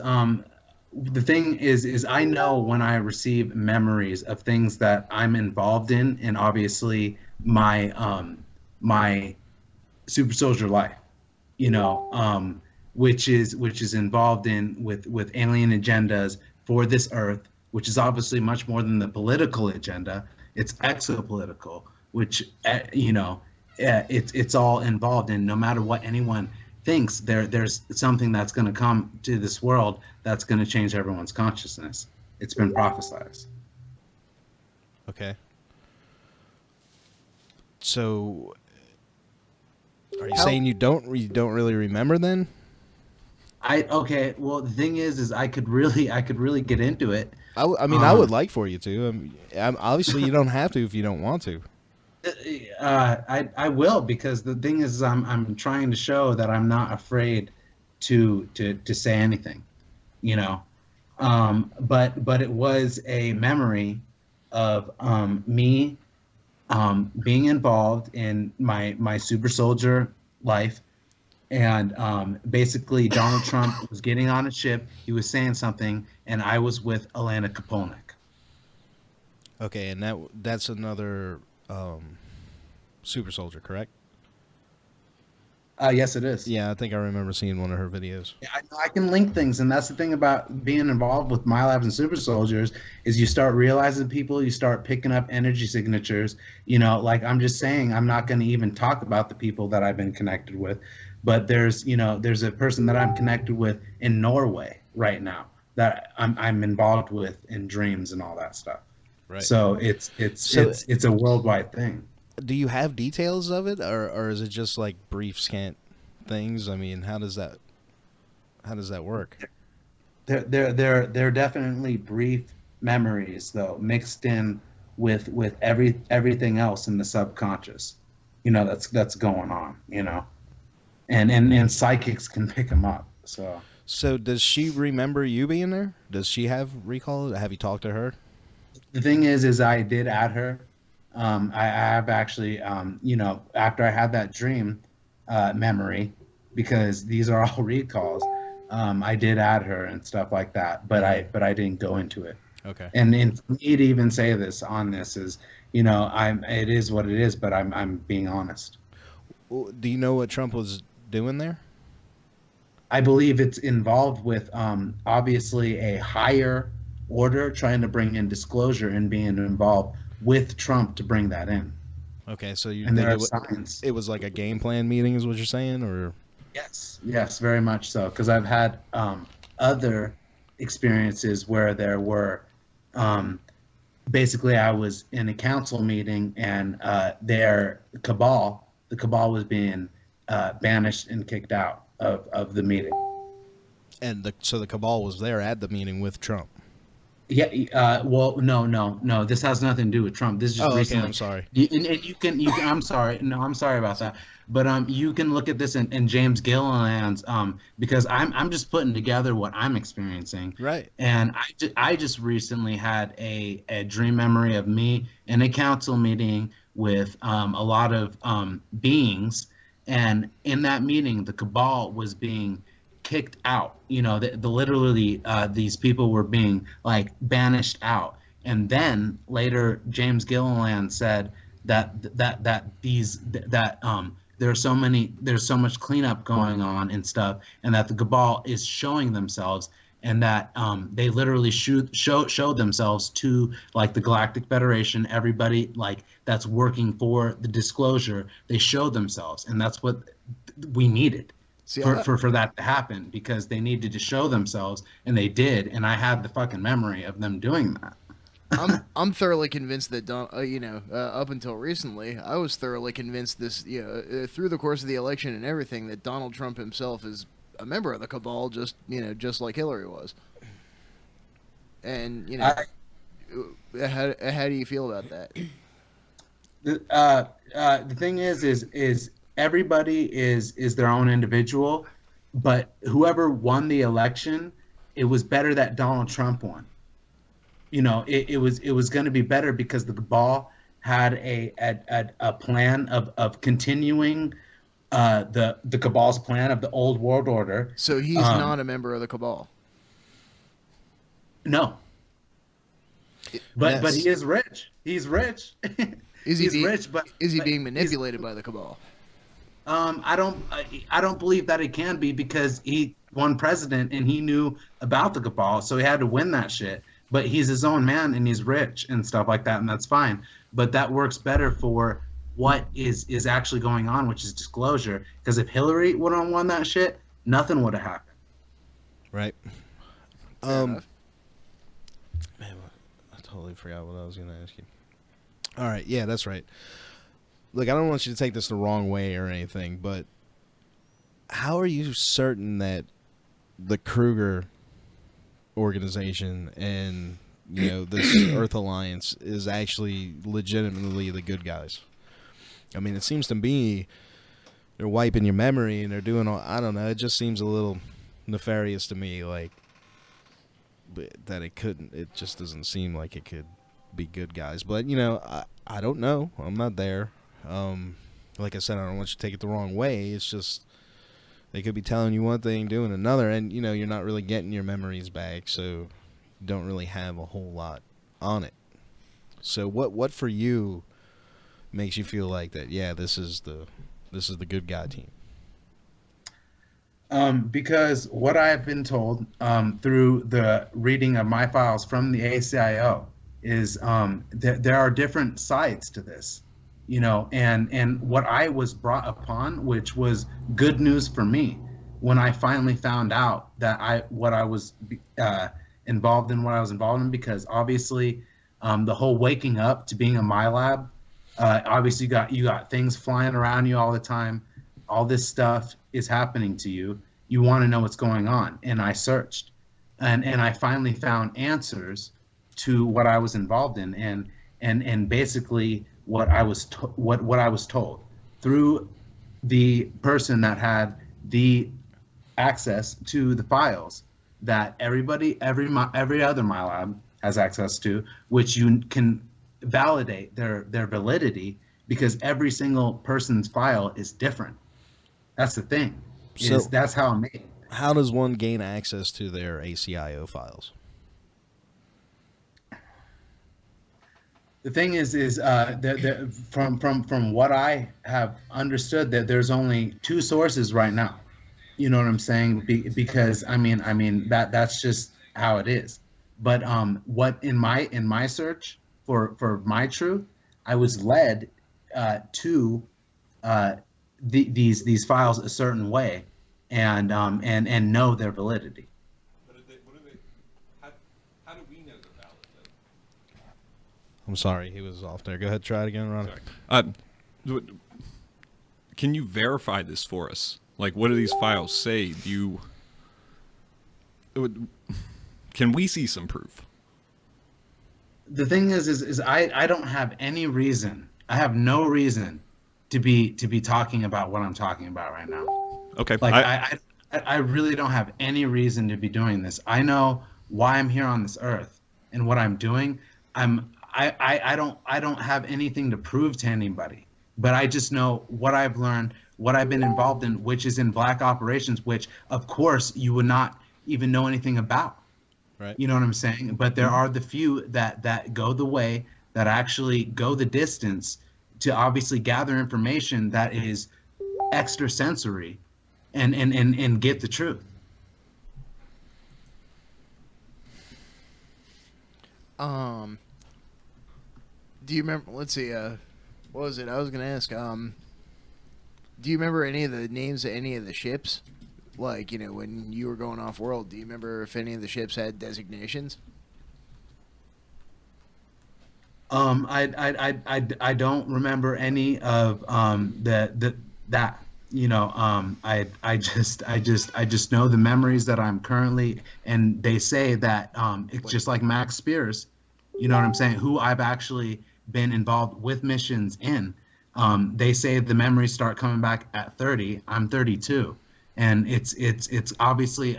C: I know when I receive memories of things that I'm involved in, and obviously my my super soldier life, which is involved in with alien agendas for this Earth, which is obviously much more than the political agenda. It's exopolitical, which it's all involved in. No matter what anyone thinks, there's something that's going to come to this world that's going to change everyone's consciousness. It's been prophesized.
B: Okay. So, are you saying you don't really remember then?
C: Okay. Well, the thing is I could really get into it.
B: I mean, I would like for you to. Obviously, you don't have to if you don't want to.
C: I will, because the thing is, I'm trying to show that I'm not afraid to say anything, but it was a memory of me being involved in my super soldier life, and basically Donald Trump was getting on a ship, he was saying something, and I was with Elena Kapolnik.
B: Okay, and that's another super soldier, correct?
C: Yes, it is.
B: Yeah, I think I remember seeing one of her videos.
C: Yeah, I can link things, and that's the thing about being involved with My Labs and Super Soldiers, is you start realizing people, you start picking up energy signatures. Like, I'm just saying, I'm not going to even talk about the people that I've been connected with, but there's a person that I'm connected with in Norway right now that I'm involved with in dreams and all that stuff.
B: Right.
C: So it's a worldwide thing.
B: Do you have details of it, or is it just like brief, scant things? I mean, how does that work?
C: They're definitely brief memories, though, mixed in with everything else in the subconscious, that's going on, and psychics can pick them up. So
B: does she remember you being there? Does she have recall? Have you talked to her?
C: The thing is I did add her. I have actually, after I had that dream memory, because these are all recalls, I did add her and stuff like that, but I didn't go into it.
B: Okay.
C: And for me to even say this on this is, it is what it is, but I'm being honest.
B: Do you know what Trump was doing there?
C: I believe it's involved with obviously a higher order trying to bring in disclosure and being involved with Trump to bring that in.
B: Okay, so you
C: and
B: think
C: there are signs.
B: It was like a game plan meeting, is what you're saying, or?
C: Yes, very much so. Because I've had other experiences where there were, basically, I was in a council meeting, and the cabal was being banished and kicked out of the meeting.
B: And so the cabal was there at the meeting with Trump.
C: Yeah. Well, no. This has nothing to do with Trump. This is just
B: Oh, okay.
C: recently.
B: I'm sorry.
C: And you can. I'm sorry. No, I'm sorry about that. But you can look at this in James Gilliland's because I'm just putting together what I'm experiencing.
B: Right.
C: And I just recently had a dream memory of me in a council meeting with a lot of beings, and in that meeting, the cabal was being kicked out. You know, the literally these people were being like banished out. And then later, James Gilliland said that there's so much cleanup going on and stuff, and that the cabal is showing themselves, and that they literally showed themselves to like the Galactic Federation, everybody like that's working for the disclosure. They showed themselves, and that's what we needed. For that to happen, because they needed to show themselves, and they did, and I had the fucking memory of them doing that.
D: I'm thoroughly convinced that up until recently, I was thoroughly convinced this through the course of the election and everything, that Donald Trump himself is a member of the cabal, just like Hillary was. And how do you feel about that?
C: The thing is everybody is their own individual, but whoever won the election, it was better that Donald Trump won. You know, it was going to be better because the cabal had a plan of continuing the cabal's plan of the old world order.
D: So he's not a member of the cabal.
C: No. But he is rich. He's rich. He's rich, but
D: is he being manipulated by the cabal?
C: I don't believe that it can be, because he won president and he knew about the cabal, so he had to win that shit. But he's his own man and he's rich and stuff like that, and that's fine. But that works better for what is actually going on, which is disclosure. Because if Hillary would have won that shit, nothing would have happened.
B: Right. Man, I totally forgot what I was going to ask you. All right. Yeah, that's right. Look, I don't want you to take this the wrong way or anything, but how are you certain that the Kruger organization and this Earth Alliance is actually legitimately the good guys? I mean, it seems to me they're wiping your memory and they're doing all, I don't know, it just seems a little nefarious to me, like that it just doesn't seem like it could be good guys. But I don't know, I'm not there. Like I said, I don't want you to take it the wrong way. It's just they could be telling you one thing, doing another, and you're not really getting your memories back, so you don't really have a whole lot on it. So what for you makes you feel like that? Yeah, this is the good guy team.
C: Because what I have been told through the reading of my files from the ACIO is that there are different sides to this. And what I was brought upon, which was good news for me, when I finally found out that what I was involved in, because obviously the whole waking up to being a MyLab, obviously you got things flying around you all the time. All this stuff is happening to you. You want to know what's going on. And I searched and I finally found answers to what I was involved in. And basically what I was told through the person that had the access to the files that every other MyLab has access to, which you can validate their validity, because every single person's file is different. That's the thing.
B: So
C: that's how I'm made.
B: How does one gain access to their ACIO files?
C: The thing is from what I have understood, that there's only two sources right now. You know what I'm saying? Because I mean that's just how it is. But what in my search for my truth, I was led to these files a certain way, and know their validity.
I: How do we know they're valid, though?
B: I'm sorry, he was off there. Go ahead, try it again, Ron.
I: Sorry. Can you verify this for us? Like, what do these files say? Can we see some proof?
C: the thing is I don't have any reason. I have no reason to be talking about what I'm talking about right now.
I: Okay.
C: Like I really don't have any reason to be doing this. I know why I'm here on this earth and what I'm doing. I don't have anything to prove to anybody, but I just know what I've learned, what I've been involved in, which is in black operations, which of course you would not even know anything about.
B: Right.
C: You know what I'm saying? But there are the few that go the way, that actually go the distance to obviously gather information that is extrasensory and get the truth.
D: Do you remember, let's see, what was it? I was going to ask, do you remember any of the names of any of the ships? Like, you know, when you were going off world, do you remember if any of the ships had designations?
C: I don't remember any of that. You know, I just know the memories that I'm currently, and they say that it's just like Max Spears, you know what I'm saying, who I've actually been involved with missions in. They say the memories start coming back at 30. I'm 32, and it's obviously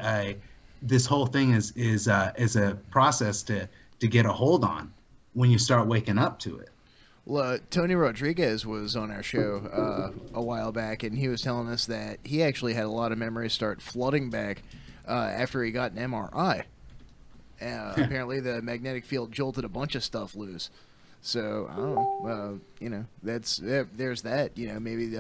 C: this whole thing is a process to get a hold on when you start waking up to it.
D: Well, Tony Rodriguez was on our show a while back, and he was telling us that he actually had a lot of memories start flooding back after he got an MRI. Apparently, the magnetic field jolted a bunch of stuff loose. So I don't know. You know, there's that. You know, maybe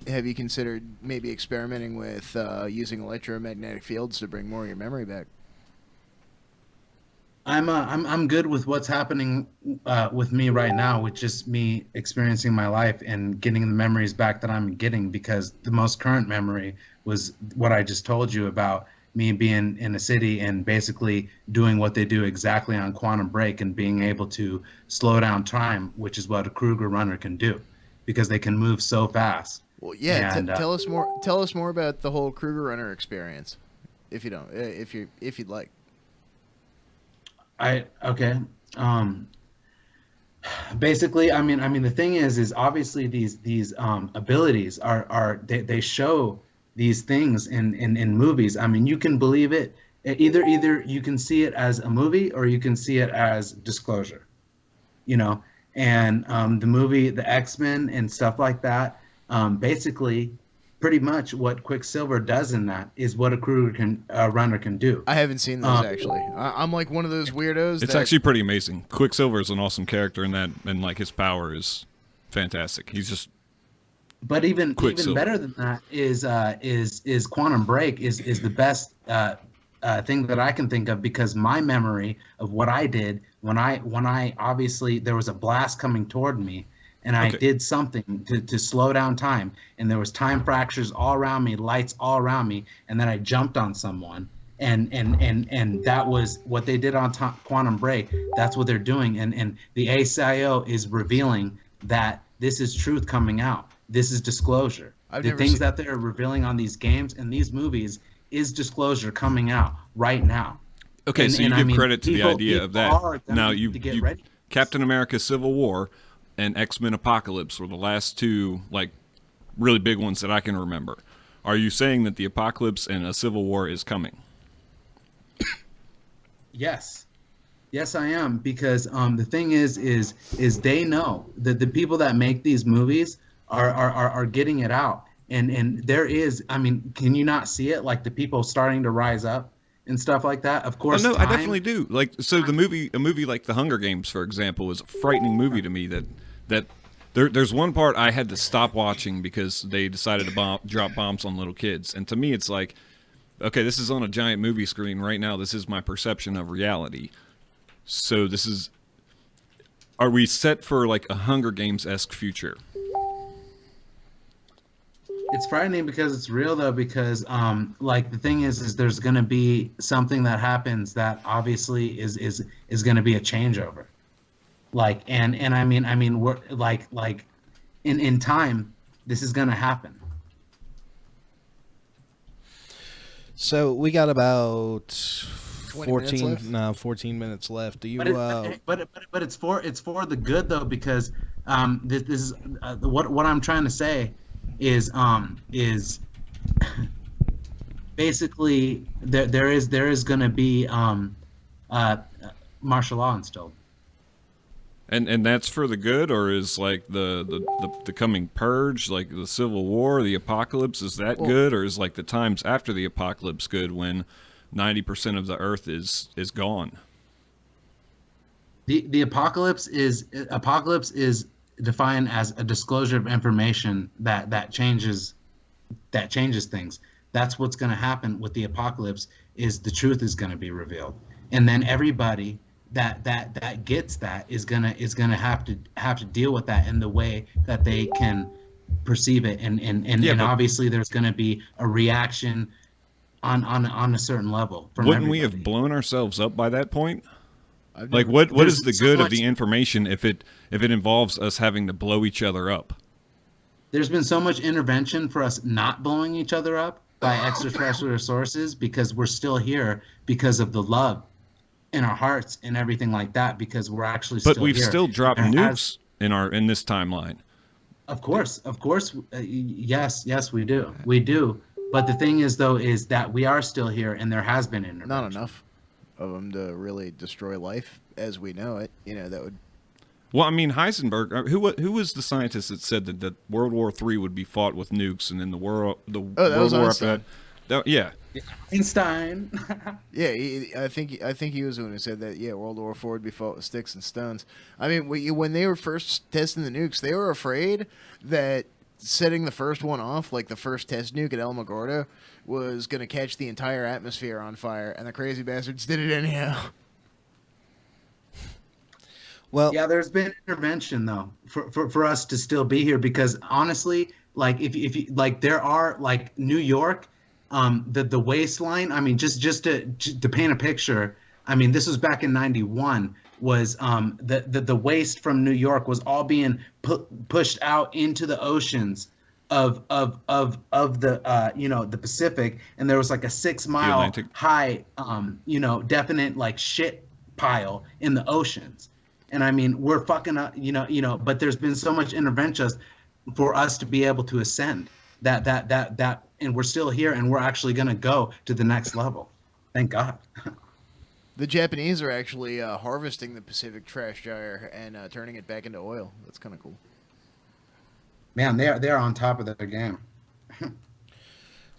D: have you considered maybe experimenting with using electromagnetic fields to bring more of your memory back?
C: I'm good with what's happening with me right now, with just me experiencing my life and getting the memories back that I'm getting, because the most current memory was what I just told you about, me being in a city and basically doing what they do exactly on Quantum Break and being able to slow down time, which is what a Kruger runner can do, because they can move so fast.
D: Well, yeah. And, tell us more. Tell us more about the whole Kruger runner experience, if you don't, if you'd like.
C: Okay. Basically, I mean, the thing is obviously these abilities are they show these things in movies. I mean, you can believe it. Either you can see it as a movie or you can see it as disclosure, you know. And the movie, the X-Men and stuff like that, basically, pretty much what Quicksilver does in that is what a Kruger runner can do.
D: I haven't seen those actually. I'm like one of those weirdos.
I: It's actually pretty amazing. Quicksilver is an awesome character in that, and like his power is fantastic. He's just.
C: But even better than that is Quantum Break is the best thing that I can think of, because my memory of what I did when I obviously there was a blast coming toward me. And I did something to slow down time, and there was time fractures all around me, lights all around me, and then I jumped on someone, and that was what they did on Quantum Break. That's what they're doing, and the ACIO is revealing that this is truth coming out. This is disclosure. The things that they're revealing on these games and these movies is disclosure coming out right now.
I: Okay, so you give credit to the idea of that. Now you Captain America: Civil War and X-Men Apocalypse were the last two, like, really big ones that I can remember. Are you saying that the Apocalypse and a Civil War is coming?
C: Yes, I am, because the thing is they know that the people that make these movies are getting it out, and there is, I mean, can you not see it? Like the people starting to rise up and stuff like that. Of course,
I: I definitely do. Like, so a movie like The Hunger Games, for example, is a frightening movie to me. That there's one part I had to stop watching because they decided to drop bombs on little kids, and to me it's like, okay, this is on a giant movie screen right now. This is my perception of reality. So are we set for like a Hunger Games-esque future?
C: It's frightening because it's real, though, because like the thing is there's going to be something that happens that obviously is going to be a changeover. Like, and I mean we're like in time this is going to happen.
B: So we got about
D: 20 minutes left?
B: 14 minutes left. Do you?
C: But it's for the good though, because this is what I'm trying to say is basically there is going to be martial law instilled.
I: And that's for the good, or is like the coming purge, like the Civil War, the apocalypse, is that good, or is like the times after the apocalypse good when 90% of the earth is gone?
C: The apocalypse is defined as a disclosure of information that changes things. That's what's going to happen with the apocalypse, is the truth is going to be revealed, and then everybody that gets that is gonna have to deal with that in the way that they can perceive it, and obviously there's going to be a reaction on a certain level from
I: wouldn't
C: everybody.
I: We have blown ourselves up by that point? Like what is the good of the information if it involves us having to blow each other up?
C: There's been so much intervention for us not blowing each other up by extraterrestrial sources, because we're still here because of the love in our hearts and everything like that, because we're actually still here.
I: But we've still dropped nukes in this timeline.
C: Of course, yes, we do. But the thing is, though, is that we are still here, and there has been intervention.
D: Not enough of them to really destroy life as we know it. That would.
I: Well, I mean, Heisenberg, who was the scientist that said that World War III would be fought with nukes, and then the World War after that? Yeah.
C: Einstein.
D: Yeah, I think he was the one who said that. Yeah, World War IV would be fought with sticks and stones. I mean, when they were first testing the nukes, they were afraid that setting the first one off, like the first test nuke at Alamogordo, was going to catch the entire atmosphere on fire, and the crazy bastards did it anyhow.
B: Well,
C: yeah, there's been intervention though for us to still be here, because honestly, like if you like, there are like New York. The waistline, I mean, just to paint a picture, I mean, this was back in '91, was the waste from New York was all being pushed out into the oceans of the the Pacific, and there was like a 6-mile high definite like shit pile in the oceans. And I mean, we're fucking up, but there's been so much intervention for us to be able to ascend that, and we're still here, and we're actually going to go to the next level. Thank God.
D: The Japanese are actually harvesting the Pacific trash gyre and turning it back into oil. That's kind of cool.
C: Man, they're on top of their game.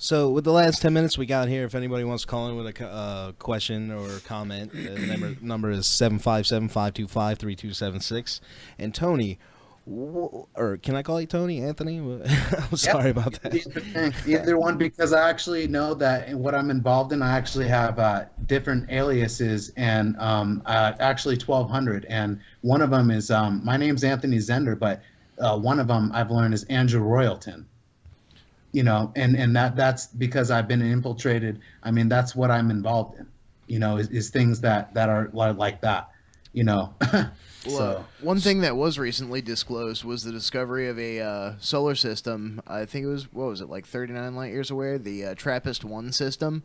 B: So with the last 10 minutes we got here, if anybody wants to call in with a question or comment, the number is 757-525-3276. And Tony, or can I call you Tony? Anthony? I'm sorry about that.
C: Either one, because I actually know that what I'm involved in, I actually have different aliases, and actually 1,200. And one of them is, my name's Anthony Zender, but one of them I've learned is Andrew Royalton. And that's because I've been infiltrated. I mean, that's what I'm involved in, is things that are like that,
D: Well, one thing that was recently disclosed was the discovery of a solar system. I think it was, like 39 light years away, the TRAPPIST-1 system.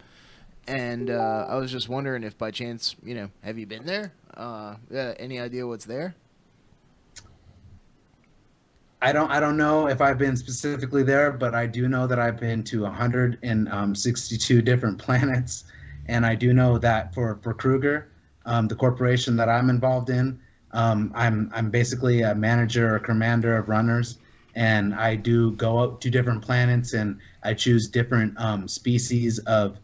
D: And I was just wondering if by chance, have you been there? Any idea what's there?
C: I don't know if I've been specifically there, but I do know that I've been to 162 different planets, and I do know that for Kruger, the corporation that I'm involved in, I'm basically a manager or commander of runners, and I do go out to different planets, and I choose different species of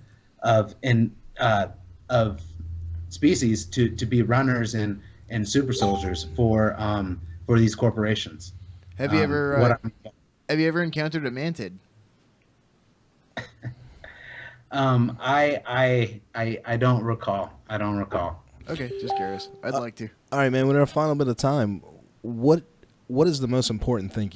C: species to be runners and super soldiers for these corporations.
D: Have you ever encountered a mantid?
C: I don't recall.
D: Okay, just curious. I'd like to.
B: All right, man. With our final bit of time, what is the most important thing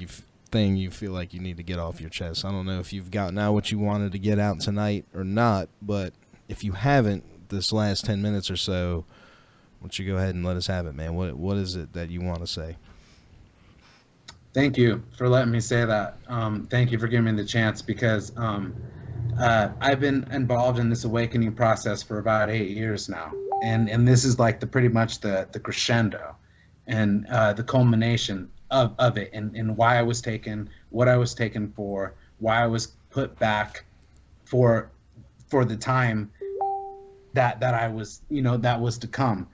B: you feel like you need to get off your chest? I don't know if you've gotten out what you wanted to get out tonight or not, but if you haven't, this last 10 minutes or so, why don't you go ahead and let us have it, man? What is it that you want to say?
C: Thank you for letting me say that. Thank you for giving me the chance, because I've been involved in this awakening process for about 8 years now, and this is like pretty much the crescendo, and the culmination of it, and why I was taken, what I was taken for, why I was put back for the time that I was, that was to come.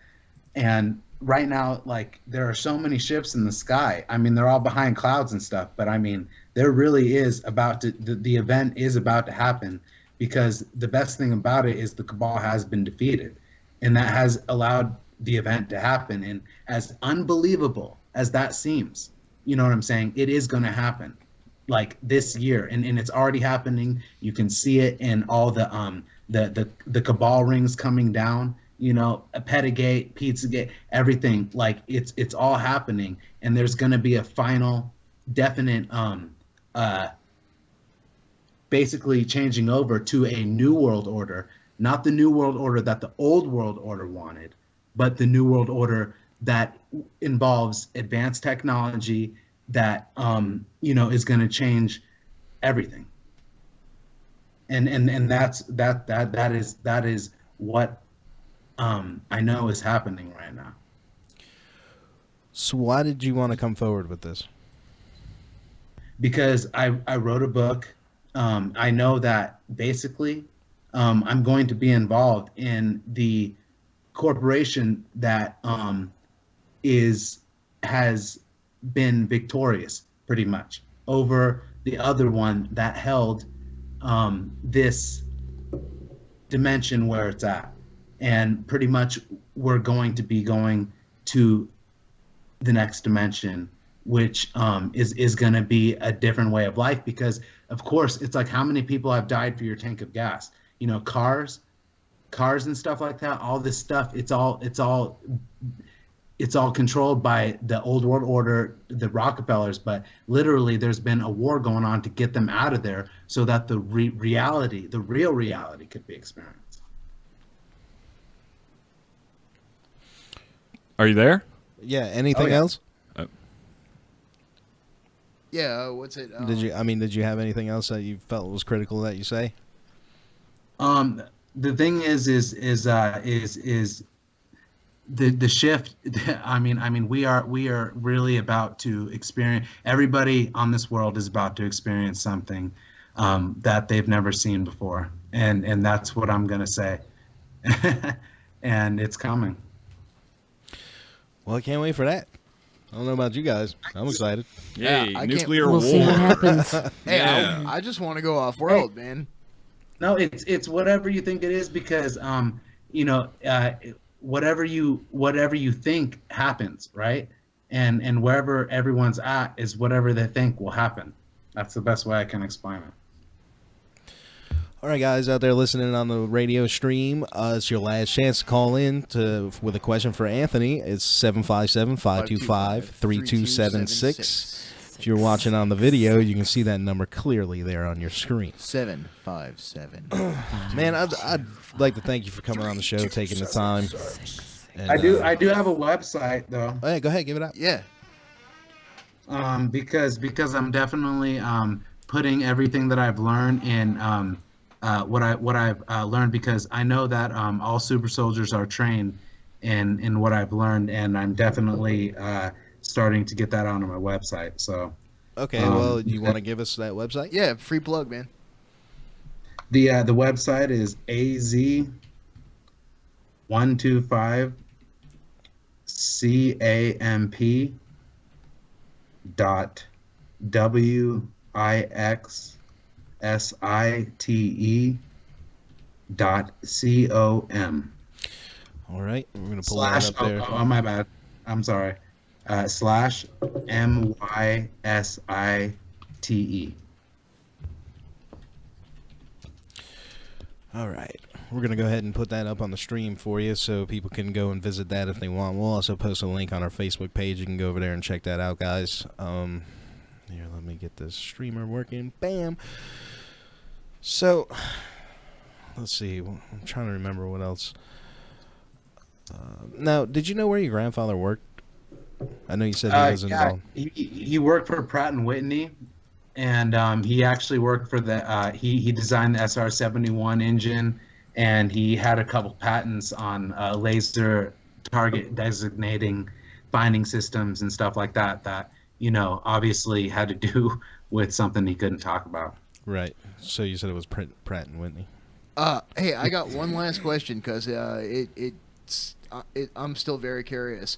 C: And right now, like, there are so many ships in the sky. I mean, they're all behind clouds and stuff, but I mean, there really is about to, the event is about to happen, because the best thing about it is the cabal has been defeated, and that has allowed the event to happen. And as unbelievable as that seems, you know what I'm saying, it is going to happen, like, this year, and it's already happening. You can see it in all the cabal rings coming down, a Petigate, Pizzagate, everything. Like, it's all happening, and there's going to be a final definite basically changing over to a new world order, not the new world order that the old world order wanted, but the new world order that involves advanced technology that is going to change everything. And that is what I know is happening right now.
B: So why did you want to come forward with this?
C: Because I wrote a book. I know that basically I'm going to be involved in the corporation that has been victorious pretty much over the other one that held this dimension where it's at. And pretty much we're going to be going to the next dimension, which is going to be a different way of life, because of course it's like, how many people have died for your tank of gas? Cars and stuff like that, all this stuff, it's all controlled by the old world order, the Rockefellers, but literally there's been a war going on to get them out of there so that the real reality could be experienced.
I: Are you there?
B: Yeah. Anything else?
D: Yeah. What's it?
B: Did you have anything else that you felt was critical that you say?
C: The thing is the shift. I mean, we are really about to experience. Everybody on this world is about to experience something that they've never seen before, and that's what I'm gonna say. And it's coming.
B: Well, I can't wait for that. I don't know about you guys. I'm excited.
I: Yay,
D: I
I: nuclear
F: We'll
I: war.
F: see what happens.
D: Hey,
I: Yeah.
D: I just want to go off world, man.
C: No, it's whatever you think it is, because whatever you think happens, right? And wherever everyone's at is whatever they think will happen. That's the best way I can explain it.
B: All right, guys out there listening on the radio stream, it's your last chance to call in with a question for Anthony. It's 757-525-3276. If you're watching on the video, you can see that number clearly there on your screen.
D: 757.
B: Man, I'd like to thank you for coming on the show, taking the time. And,
C: I do have a website though.
B: Oh, yeah, go ahead, give it up.
D: Yeah.
C: Because I'm definitely putting everything that I've learned in what I've learned, because I know that all super soldiers are trained in what I've learned, and I'm definitely starting to get that onto my website. So
B: okay, well, you want to give us that website?
D: Yeah, free plug, man.
C: The website is az125camp.wixsite.com.
B: All right, we're gonna pull that up there.
C: Oh, my bad. I'm sorry. /MYSITE.
B: All right, we're gonna go ahead and put that up on the stream for you, so people can go and visit that if they want. We'll also post a link on our Facebook page. You can go over there and check that out, guys. Here, let me get this streamer working. Bam. So, let's see. I'm trying to remember what else. Now, did you know where your grandfather worked? I know you said he was involved.
C: He worked for Pratt and Whitney, and he actually worked for the he designed the SR-71 engine, and he had a couple patents on laser target designating finding systems and stuff like that obviously had to do with something he couldn't talk about.
B: Right. So you said it was Pratt and Whitney.
D: Hey, I got one last question because I'm still very curious.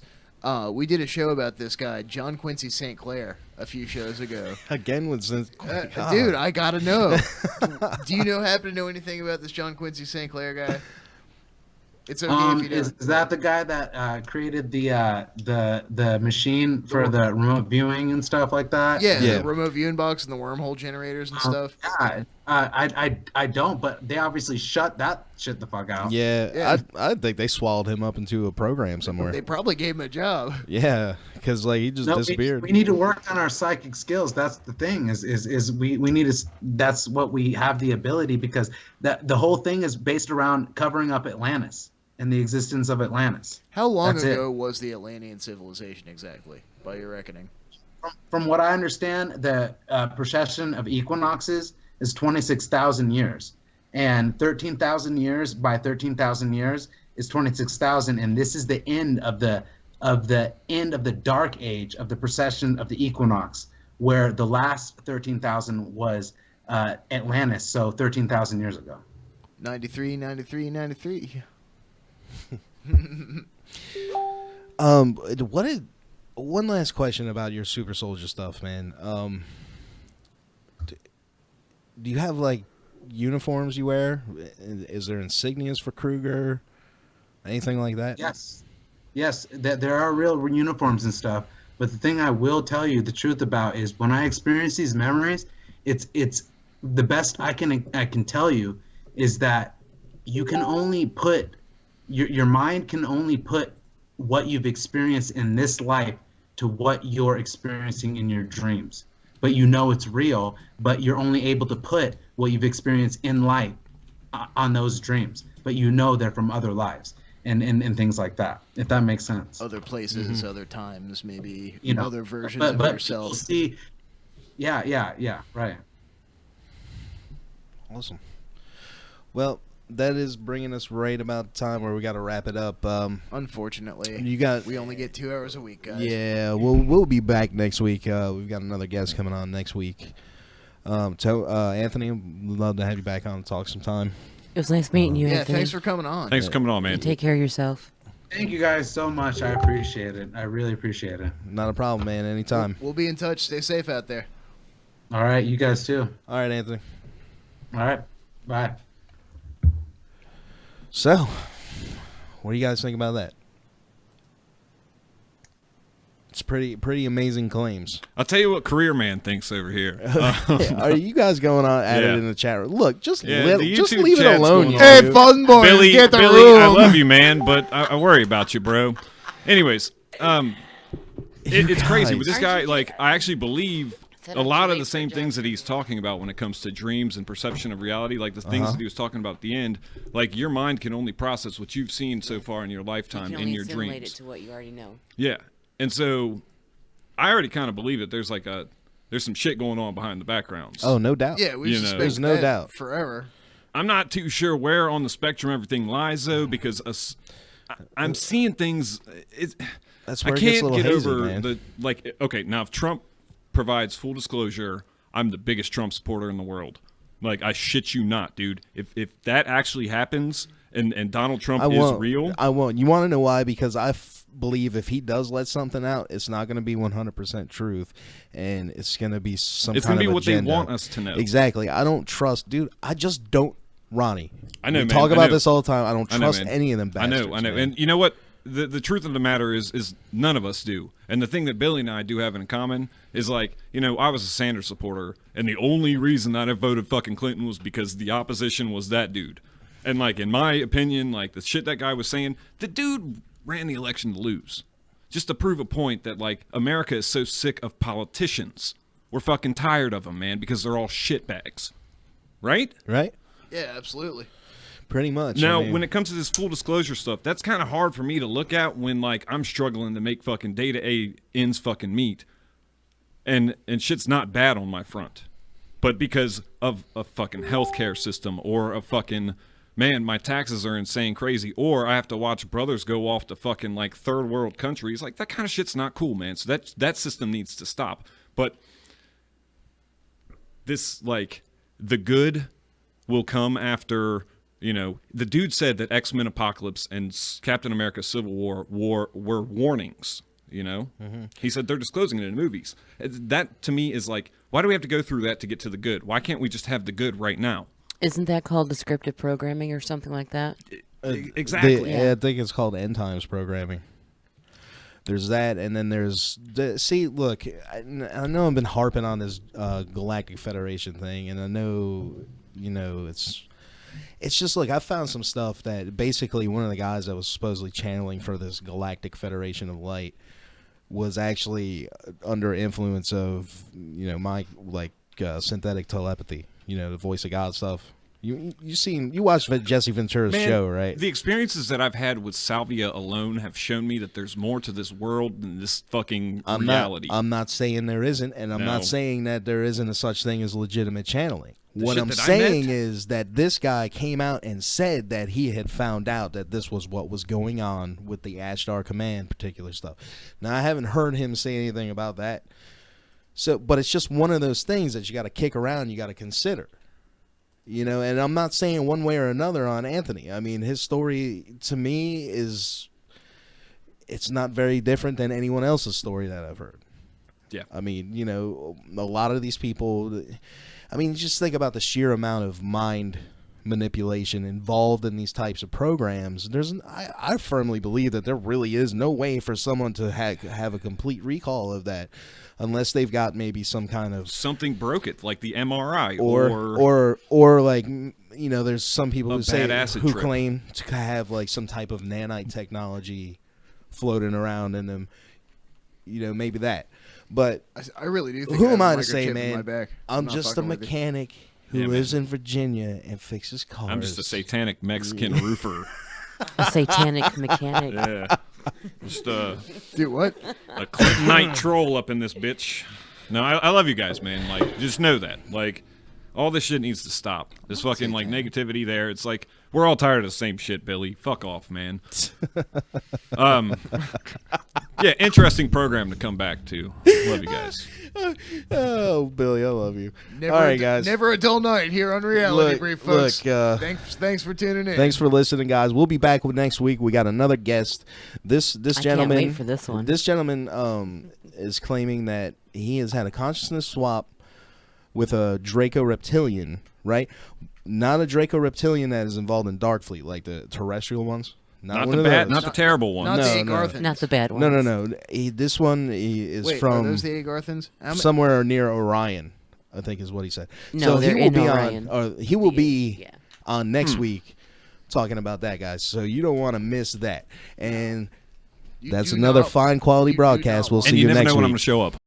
D: We did a show about this guy, John Quincy St. Clair, a few shows ago.
B: Again with
D: dude, I gotta know. Do you happen to know anything about this John Quincy St. Clair guy? It's okay if you don't.
C: Is that the guy that created the machine for the remote viewing and stuff like that?
D: Yeah, the remote viewing box and the wormhole generators and stuff.
C: Yeah, I don't, but they obviously shut that shit the fuck out.
B: Yeah. I think they swallowed him up into a program somewhere.
D: They probably gave him a job.
B: Yeah, because he just disappeared.
C: We need to work on our psychic skills. That's the thing. Is we need to. That's what we have the ability, because the whole thing is based around covering up Atlantis and the existence of Atlantis.
D: How long ago was the Atlantean civilization exactly, by your reckoning?
C: From what I understand, the precession of equinoxes is 26,000 years, and 13,000 years by 13,000 years is 26,000, and this is the end of the dark age of the precession of the equinox, where the last 13,000 was Atlantis, so 13,000 years ago.
D: 93.
B: One last question about your super soldier stuff, man. Do you have like uniforms you wear? Is there insignias for Kruger? Anything like that?
C: Yes, there are real uniforms and stuff. But the thing I will tell you the truth about is when I experience these memories, it's the best I can tell you is that you can only put your mind can only put what you've experienced in this life to what you're experiencing in your dreams. But it's real, but you're only able to put what you've experienced in life on those dreams. But they're from other lives and things like that, if that makes sense.
D: Other places, other times, maybe other versions
C: but
D: of yourself.
C: See, yeah, right.
B: Awesome. Well, that is bringing us right about the time where we got to wrap it up.
D: Unfortunately, we only get 2 hours a week, guys.
B: Yeah, we'll be back next week. We've got another guest coming on next week. Anthony, we'd love to have you back on and talk sometime.
F: It was nice meeting you.
D: Yeah,
F: Anthony.
D: thanks for coming on.
I: Thanks for coming on, man.
F: And take care of yourself.
C: Thank you guys so much. I appreciate it. I really appreciate it.
B: Not a problem, man. Anytime.
D: We'll be in touch. Stay safe out there.
C: All right, you guys too.
B: All right, Anthony.
C: All right, bye.
B: So, what do you guys think about that? It's pretty amazing claims.
I: I'll tell you what Career Man thinks over here.
B: Are you guys going on at it in the chat room? Look, just leave it
I: chat's
B: alone.
I: going on.
D: Hey, fun boys,
I: Billy,
D: get the
I: Billy, I
D: room.
I: love you, man, but I worry about you, bro. Anyways, it's crazy with this guy. Like, I actually believe a lot of the same things that he's talking about when it comes to dreams and perception of reality, like the things that he was talking about at the end. Like, your mind can only process what you've seen so far in your lifetime in your dreams.
F: It to what you already know.
I: Yeah, and so I already kind of believe that there's some shit going on behind the backgrounds.
B: Oh, no doubt.
D: Yeah, we
B: there's no doubt
D: forever.
I: I'm not too sure where on the spectrum everything lies, though, because I'm seeing things.
B: That's where
I: I
B: it gets a
I: can't
B: little
I: get
B: hazy,
I: over
B: man.
I: okay, now if Trump provides full disclosure, I'm the biggest Trump supporter in the world. Like, I shit you not, dude. If that actually happens and Donald Trump is real,
B: I won't. You want to know why? Because I believe if he does let something out, it's not going to be 100% truth, and it's going to be some.
I: It's
B: going to
I: be what
B: agenda.
I: they want us to know.
B: Exactly. I don't trust, dude. I just don't, Ronnie.
I: I know.
B: We
I: man.
B: talk
I: I
B: about
I: know.
B: this all the time. I don't trust
I: man.
B: any of them bastards.
I: I know.
B: Man.
I: And you know what? The truth of the matter is none of us do. And the thing that Billy and I do have in common is, like, I was a Sanders supporter, and the only reason that I voted fucking Clinton was because the opposition was that dude. And, like, in my opinion, like, the shit that guy was saying, the dude ran the election to lose. Just to prove a point that, like, America is so sick of politicians. We're fucking tired of them, man, because they're all shitbags. Right?
B: Right?
D: Yeah, absolutely.
B: Pretty much.
I: Now, when it comes to this full disclosure stuff, that's kind of hard for me to look at when, like, I'm struggling to make fucking day-to-day ends fucking meet. and shit's not bad on my front, but because of a fucking healthcare system or a fucking, man, my taxes are insane crazy, or I have to watch brothers go off to fucking like third world countries, like that kind of shit's not cool, man. So that system needs to stop. But this, like, the good will come after, you know, the dude said that X-Men Apocalypse and Captain America Civil War were warnings, you know? Mm-hmm. He said they're disclosing it in movies. That, to me, is like, why do we have to go through that to get to the good? Why can't we just have the good right now?
F: Isn't that called descriptive programming or something like that?
I: Exactly.
B: I think it's called end times programming. There's that, and then there's see. Look, I know I've been harping on this Galactic Federation thing, and I know, you know, it's just like I found some stuff that basically one of the guys that was supposedly channeling for this Galactic Federation of Light was actually under influence of, you know, my synthetic telepathy, you know, the voice of God stuff. You watched Jesse Ventura's show, right?
I: The experiences that I've had with Salvia alone have shown me that there's more to this world than this fucking reality.
B: I'm not saying there isn't, and I'm not saying that there isn't a such thing as legitimate channeling. What I'm saying is that this guy came out and said that he had found out that this was what was going on with the Ashtar Command particular stuff. Now, I haven't heard him say anything about that. So, but it's just one of those things that you got to kick around, you got to consider. You know, and I'm not saying one way or another on Anthony. I mean, his story to me it's not very different than anyone else's story that I've heard.
I: Yeah.
B: I mean, you know, a lot of these people, I mean, just think about the sheer amount of mind manipulation involved in these types of programs. I firmly believe that there really is no way for someone to have a complete recall of that unless they've got maybe some kind of
I: something broke it, like the MRI
B: or like, you know, there's some people who claim to have like some type of nanite technology floating around in them, you know, maybe that. But
D: I really do think
B: who am I to say, man? I'm just a
D: mechanic
B: mechanic who lives in Virginia and fixes cars.
I: I'm just a satanic Mexican roofer.
F: A satanic mechanic.
I: Yeah. Just
D: do what?
I: A Clintonite troll up in this bitch. No, I love you guys, man. Like, just know that. Like, all this shit needs to stop. This fucking like negativity there. It's like we're all tired of the same shit, Billy. Fuck off, man. Yeah, interesting program to come back to. Love you guys.
B: Oh, Billy, I love you.
D: Never
B: all right, guys.
D: Never a dull night here on Reality Brief, folks. Thanks for tuning in.
B: Thanks for listening, guys. We'll be back with next week. We got another guest. This gentleman.
F: Can't wait for this one.
B: This gentleman is claiming that he has had a consciousness swap with a Draco reptilian, right? Not a Draco reptilian that is involved in Darkfleet, like the terrestrial ones.
I: Not the terrible ones.
D: Not the Agarthans.
F: Not the bad ones.
B: No. This one is from
D: are those the Agarthans?
B: somewhere near Orion, I think is what he said.
F: No,
B: so
F: they're
B: he will
F: in
B: be
F: Orion.
B: he will be on next week talking about that, guys. So you don't want to miss that. And that's another fine quality broadcast. We'll see you next week.
I: And you never know when I'm going to show up.